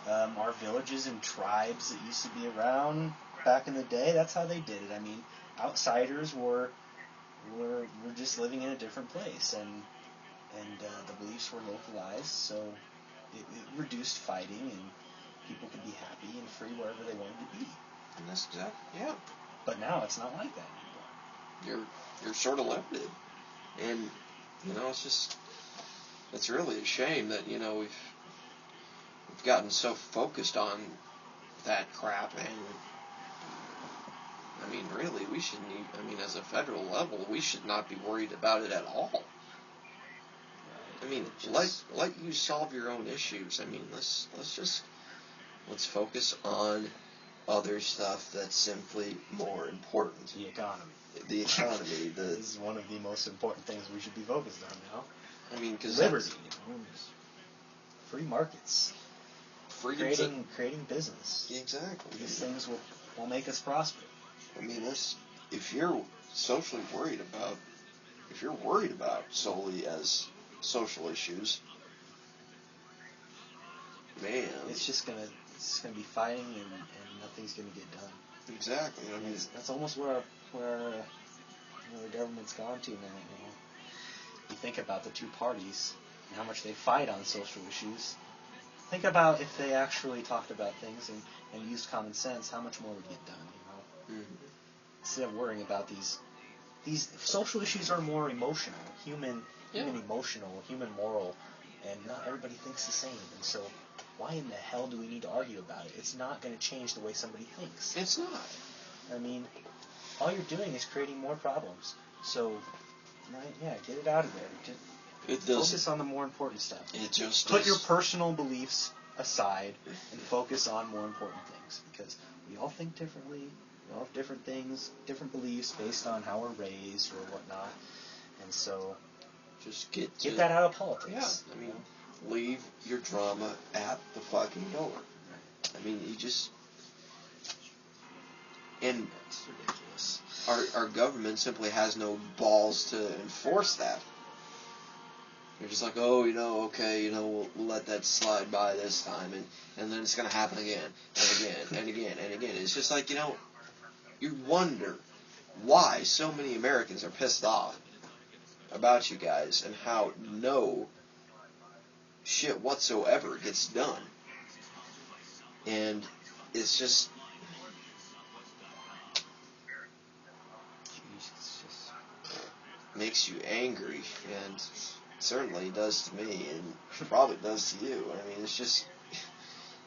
our villages and tribes that used to be around back in the day, that's how they did it. I mean, outsiders were just living in a different place, and the beliefs were localized, so it reduced fighting, and people could be happy and free wherever they wanted to be. And that's exactly, yeah. But now it's not like that anymore. You're sort of limited, and it's really a shame that we've gotten so focused on that crap, and I mean, really, we shouldn't. As a federal level, we should not be worried about it at all. I mean, let you solve your own issues. I mean, let's focus on other stuff that's simply more important. The economy. This is one of the most important things we should be focused on now. I mean, because liberty, free markets, creating business. Exactly. These things will make us prosper. I mean, if you're worried about solely as social issues, man, it's just gonna be fighting and nothing's gonna get done. Exactly. I mean, that's almost where the government's gone to now. You think about the two parties and how much they fight on social issues. Think about if they actually talked about things and used common sense, how much more would get done, Mm-hmm. Instead of worrying about these social issues are more emotional, human emotional, human moral, and not everybody thinks the same. And so why in the hell do we need to argue about it? It's not going to change the way somebody thinks. It's not. I mean, all you're doing is creating more problems. So, get it out of there. Focus on the more important stuff. It just put your personal beliefs aside and focus on more important things, because we all think differently. We all have different things, different beliefs based on how we're raised or whatnot, and so just get that out of politics. Yeah, I mean, leave your drama at the fucking door. I mean, you just and it's ridiculous. Our government simply has no balls to enforce that. They're just like, we'll let that slide by this time, and then it's going to happen again, and again, and again, and again. It's just like, you wonder why so many Americans are pissed off. about you guys and how no shit whatsoever gets done. And it's just... makes you angry, and certainly does to me, and probably does to you. I mean, it's just,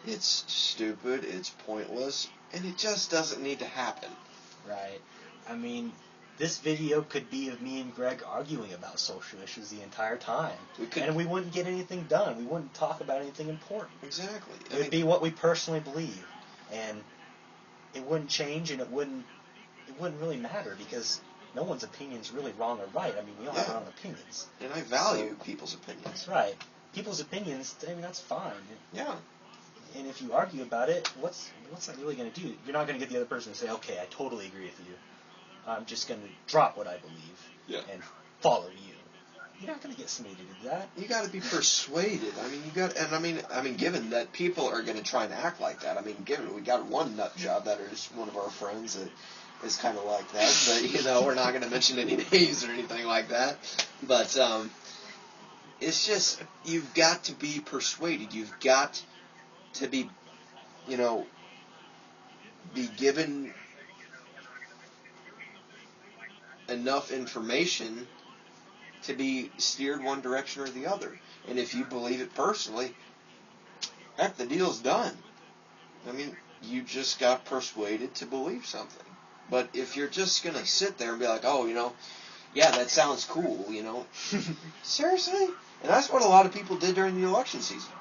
it's stupid, it's pointless, and it just doesn't need to happen. Right. I mean, this video could be of me and Greg arguing about social issues the entire time. And we wouldn't get anything done. We wouldn't talk about anything important. Exactly. It would be what we personally believe. And it wouldn't change, and it wouldn't really matter, because no one's opinion is really wrong or right. I mean, we all have our own opinions. And I value people's opinions. Right. People's opinions, I mean, that's fine. Yeah. And if you argue about it, what's that really going to do? You're not going to get the other person to say, okay, I totally agree with you. I'm just going to drop what I believe and follow you. You're not going to get somebody to do that. You got to be persuaded. I mean, I mean, given that people are going to try and act like that. I mean, given we got one nut job that is one of our friends that is kind of like that, but we're not going to mention any names or anything like that. But it's just, you've got to be persuaded. You've got to be, be given enough information to be steered one direction or the other. And if you believe it personally, heck, the deal's done. I mean, you just got persuaded to believe something. But if you're just going to sit there and be like, oh, yeah, that sounds cool, Seriously? And that's what a lot of people did during the election season.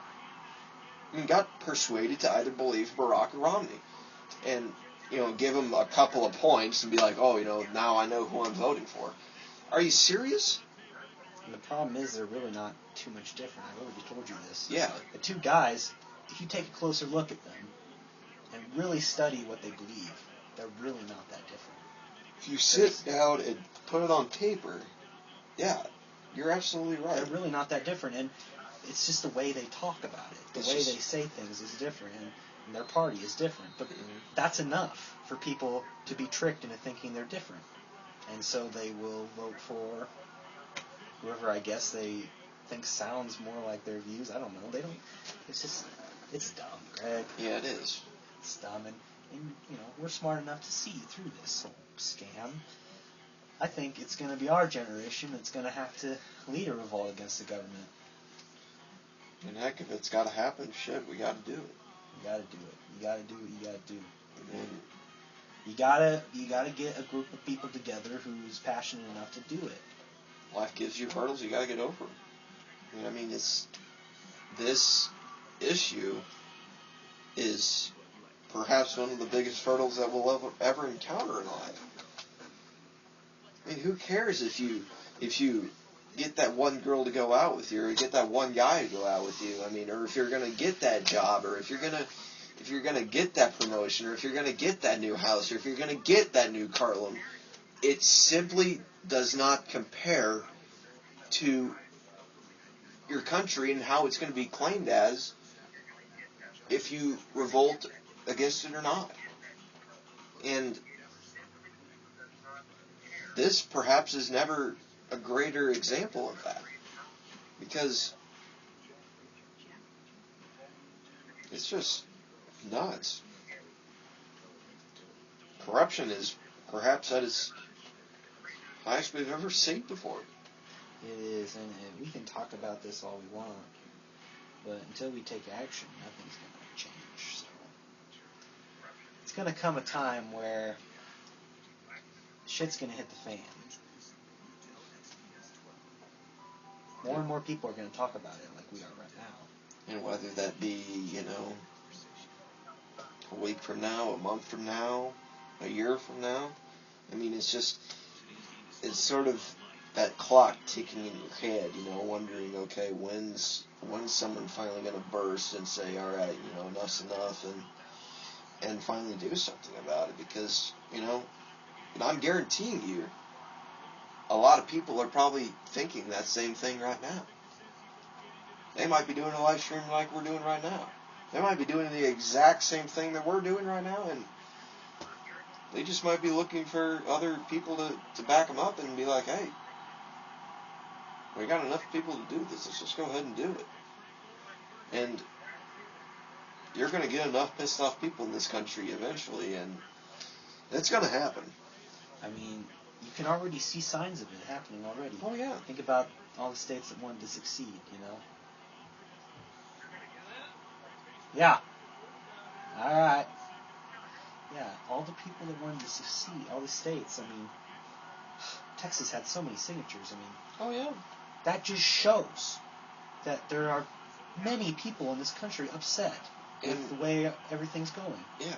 I mean, got persuaded to either believe Barack or Romney. And, give them a couple of points and be like, oh, now I know who I'm voting for. Are you serious? And the problem is they're really not too much different. I've already told you this. Yeah. The two guys, if you take a closer look at them and really study what they believe, they're really not that different. If you sit down and put it on paper, yeah, you're absolutely right. They're really not that different, and it's just the way they talk about it. The way they say things is different, and their party is different. But that's enough for people to be tricked into thinking they're different. And so they will vote for whoever I guess they think sounds more like their views. I don't know. They don't. It's dumb, Greg. Yeah, it is. It's dumb, and we're smart enough to see through this whole scam. I think it's going to be our generation that's going to have to lead a revolt against the government. And heck, if it's got to happen, shit, we got to do it. You got to do it. You got to do what you got to do. And You gotta get a group of people together who's passionate enough to do it. Life gives you hurdles, you got to get over them. I mean, this issue is perhaps one of the biggest hurdles that we'll ever encounter in life. I mean, who cares if you get that one girl to go out with you, or get that one guy to go out with you? I mean, or if you're gonna get that job, or if you're gonna get that promotion, or if you're gonna get that new house, or if you're gonna get that new car loan. It simply does not compare to your country and how it's going to be claimed as if you revolt against it or not. And this perhaps is never a greater example of that, because it's just nuts. Corruption is perhaps at its highest we've ever seen before. It is, and we can talk about this all we want, but until we take action, nothing's going to change. So it's going to come a time where shit's going to hit the fan. More and more people are going to talk about it like we are right now. And whether that be, a week from now, a month from now, a year from now, I mean, it's sort of that clock ticking in your head, wondering, okay, when's someone finally going to burst and say, all right, enough's enough, and finally do something about it, because, and I'm guaranteeing you, a lot of people are probably thinking that same thing right now. They might be doing a live stream like we're doing right now. They might be doing the exact same thing that we're doing right now, and they just might be looking for other people to back them up and be like, hey, We got enough people to do this. Let's just go ahead and do it. And you're going to get enough pissed off people in this country eventually, and it's going to happen. I mean, you can already see signs of it happening already. Oh, yeah. Think about all the states that wanted to succeed, you know? Yeah. All right. Yeah, all the people that wanted to succeed, all the states, I mean, Texas had so many signatures, I mean. Oh, yeah. That just shows that there are many people in this country upset with the way everything's going. Yeah.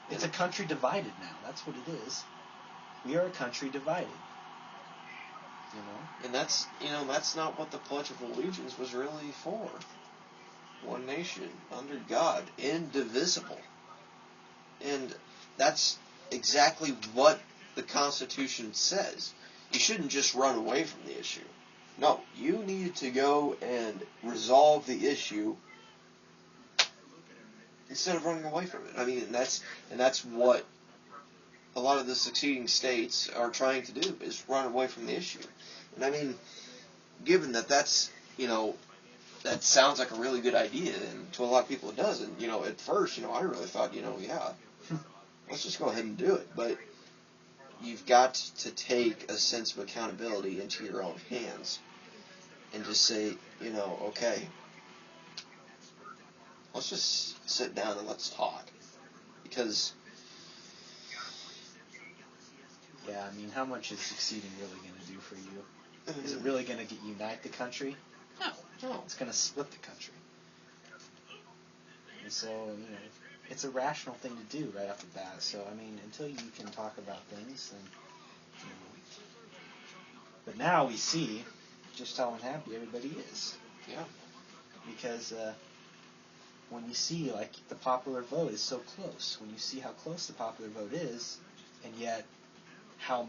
It's a country divided now. That's what it is. We are a country divided. You know? And that's not what the Pledge of Allegiance was really for. One nation, under God, indivisible. And that's exactly what the Constitution says. You shouldn't just run away from the issue. No, you need to go and resolve the issue instead of running away from it. I mean, and that's what a lot of the succeeding states are trying to do, is run away from the issue. And I mean, given that that's, that sounds like a really good idea, and to a lot of people it does. And, at first, I really thought, yeah, let's just go ahead and do it. But you've got to take a sense of accountability into your own hands and just say, okay, let's just sit down and let's talk. Because, yeah, I mean, how much is succeeding really going to do for you? Is it really going to unite the country? No. It's going to split the country. And so, it's a rational thing to do right off the bat. So, I mean, until you can talk about things, then, But now we see just how unhappy everybody is. Yeah. Because when you see, like, the popular vote is so close, when you see how close the popular vote is, and yet how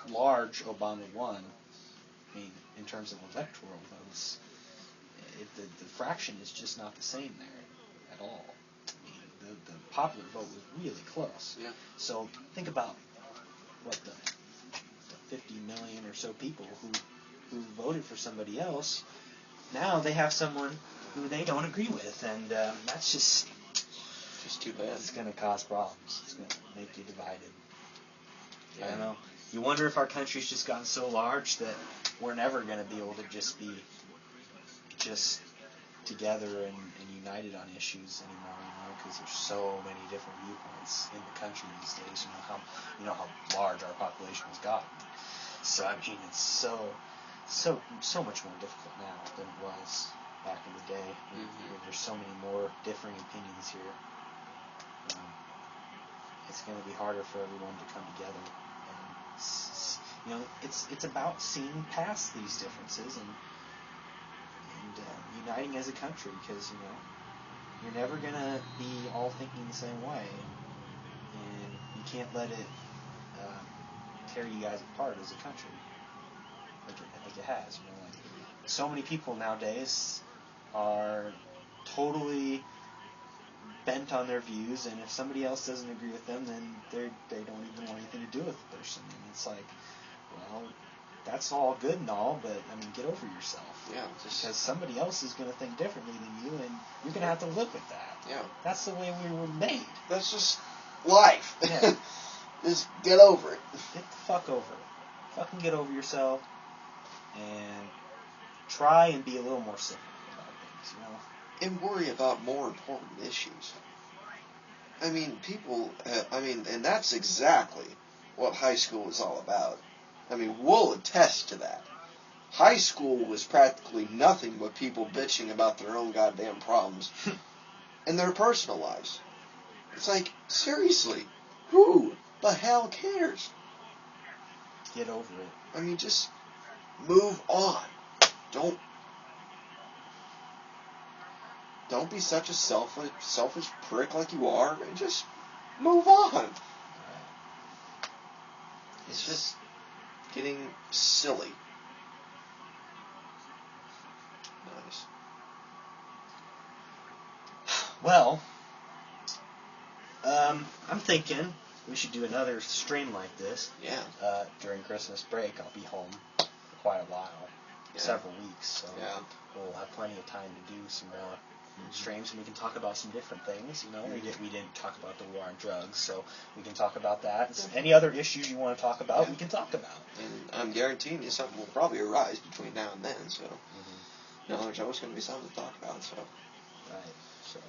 large Obama won, I mean, in terms of electoral votes, the fraction is just not the same there at all. I mean, the popular vote was really close. Yeah. So think about what the 50 million or so people who voted for somebody else. Now they have someone who they don't agree with, and that's just too bad. It's going to cause problems. It's going to make you divided. Yeah. I don't know. You wonder if our country's just gotten so large that we're never going to be able to just be together and united on issues anymore, because there's so many different viewpoints in the country these days. How large our population has gotten. So I mean, it's so much more difficult now than it was back in the day. There's so many more differing opinions here. It's going to be harder for everyone to come together. And, it's about seeing past these differences and uniting as a country, because you're never going to be all thinking the same way, and you can't let it tear you guys apart as a country like it has. So many people nowadays are totally bent on their views, and if somebody else doesn't agree with them, then they don't even want anything to do with the person. And it's like, well, that's all good and all, but I mean, get over yourself. Yeah. Because somebody else is going to think differently than you, and you're going to have to live with that. Yeah. That's the way we were made. That's just life. Yeah. Just get over it. Get the fuck over it. Fucking get over yourself, and try and be a little more civil about things, And worry about more important issues. I mean, and that's exactly what high school is all about. I mean, we'll attest to that. High school was practically nothing but people bitching about their own goddamn problems in their personal lives. It's like, seriously, who the hell cares? Get over it. I mean, just move on. Don't be such a selfish prick like you are, and just move on. It's just getting silly. Nice. Well, I'm thinking we should do another stream like this. Yeah. During Christmas break, I'll be home for quite a while. several weeks. So Yeah. we'll have plenty of time to do some more streams, and we can talk about some different things. You know, we didn't talk about the war on drugs, so we can talk about that. Any other issues you want to talk about, we can talk about. And I'm guaranteeing you something will probably arise between now and then. So, there's always going to be something to talk about. So. Right. So,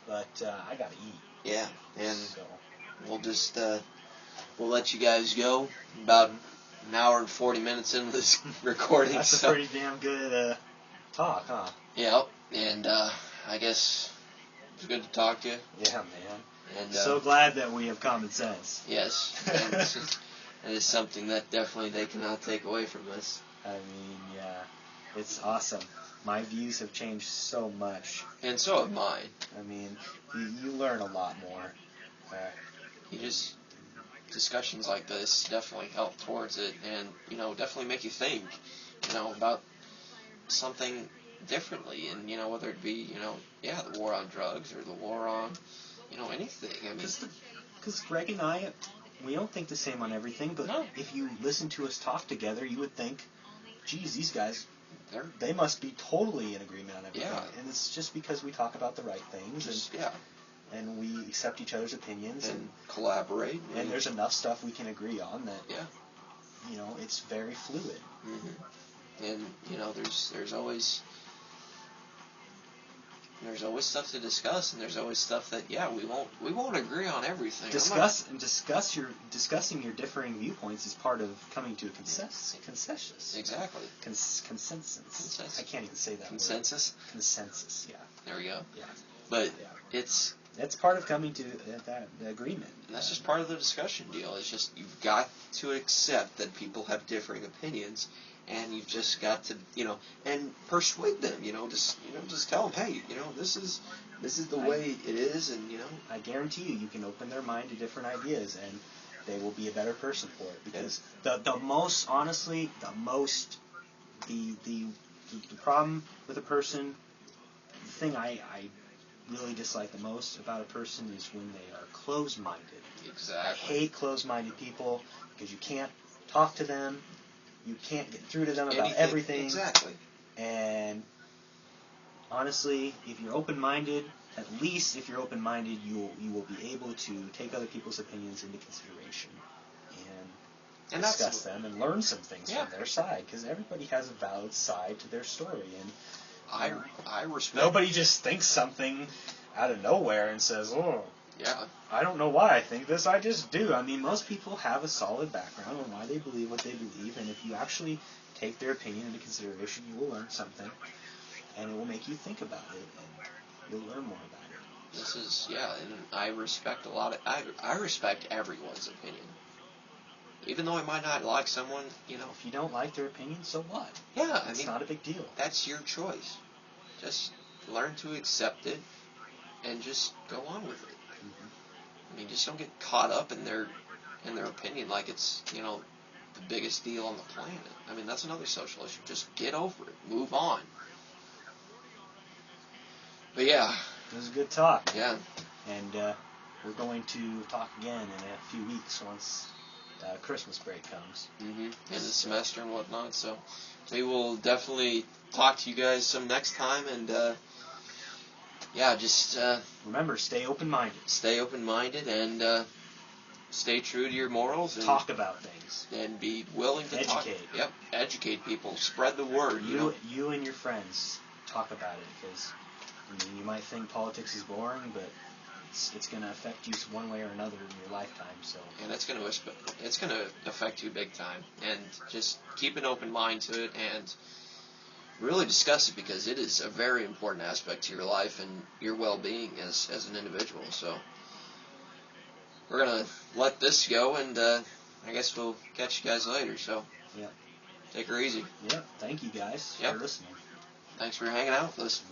but I gotta eat. Yeah, and So. we'll just we'll let you guys go. About an hour and 40 minutes into this recording. That's a pretty damn good talk, huh? Yep. And I guess it's good to talk to you. Yeah, man. And so glad that we have common sense. Yes. And that is something that definitely they cannot take away from us. I mean, yeah, it's awesome. My views have changed so much. And so have mine. I mean, you learn a lot more. Discussions like this definitely help towards it, and definitely make you think, about something differently, and whether it be the war on drugs or the war on anything. I mean, because Greg and I, we don't think the same on everything, but if you listen to us talk together, you would think, geez, these guys, they must be totally in agreement on everything. Yeah. And it's just because we talk about the right things, and we accept each other's opinions and collaborate. And there's enough stuff we can agree on that, yeah, it's very fluid. Mm-hmm. And there's always stuff to discuss, and there's always stuff that we won't agree on everything. Discussing your differing viewpoints is part of coming to a consensus. Exactly. Consensus. I can't even say that Consensus? word. Consensus, yeah. There we go. Yeah. But it's part of coming to that agreement. And that's just part of the discussion deal. It's just you've got to accept that people have differing opinions, and you've just got to and persuade them. Just tell them, hey, this is the way it is, and I guarantee you can open their mind to different ideas, and they will be a better person for it. Because the problem with a person, the thing I really dislike the most about a person is when they are closed-minded. Exactly. I hate closed-minded people because you can't talk to them, you can't get through to them about everything. Exactly. And honestly, if you're open-minded, at least if you're open-minded, you will be able to take other people's opinions into consideration and discuss them and learn some things from their side, because everybody has a valid side to their story. And I respect. Nobody just thinks something out of nowhere and says, "Oh, yeah, I don't know why I think this. I just do." I mean, most people have a solid background on why they believe what they believe, and if you actually take their opinion into consideration, you will learn something, and it will make you think about it, and you'll learn more about it. This is and I respect I respect everyone's opinion. Even though I might not like someone, If you don't like their opinion, so what? Yeah, it's not a big deal. That's your choice. Just learn to accept it and just go on with it. I mean, just don't get caught up in their opinion like it's the biggest deal on the planet. I mean, that's another social issue. Just get over it. Move on. But yeah, it was a good talk. Yeah, and we're going to talk again in a few weeks once Christmas break comes. End of the semester and whatnot. So we will definitely talk to you guys some next time, and just remember, stay open-minded. Stay open-minded, and stay true to your morals. And talk about things. And be willing to educate. Educate people. Spread the word. You and your friends talk about it, because you might think politics is boring, but it's going to affect you one way or another in your lifetime. So. And it's going to affect you big time. And just keep an open mind to it, and really discuss it, because it is a very important aspect to your life and your well-being as an individual. So we're going to let this go, and I guess we'll catch you guys later. So take her easy. Yeah, thank you guys for listening. Thanks for hanging out with us.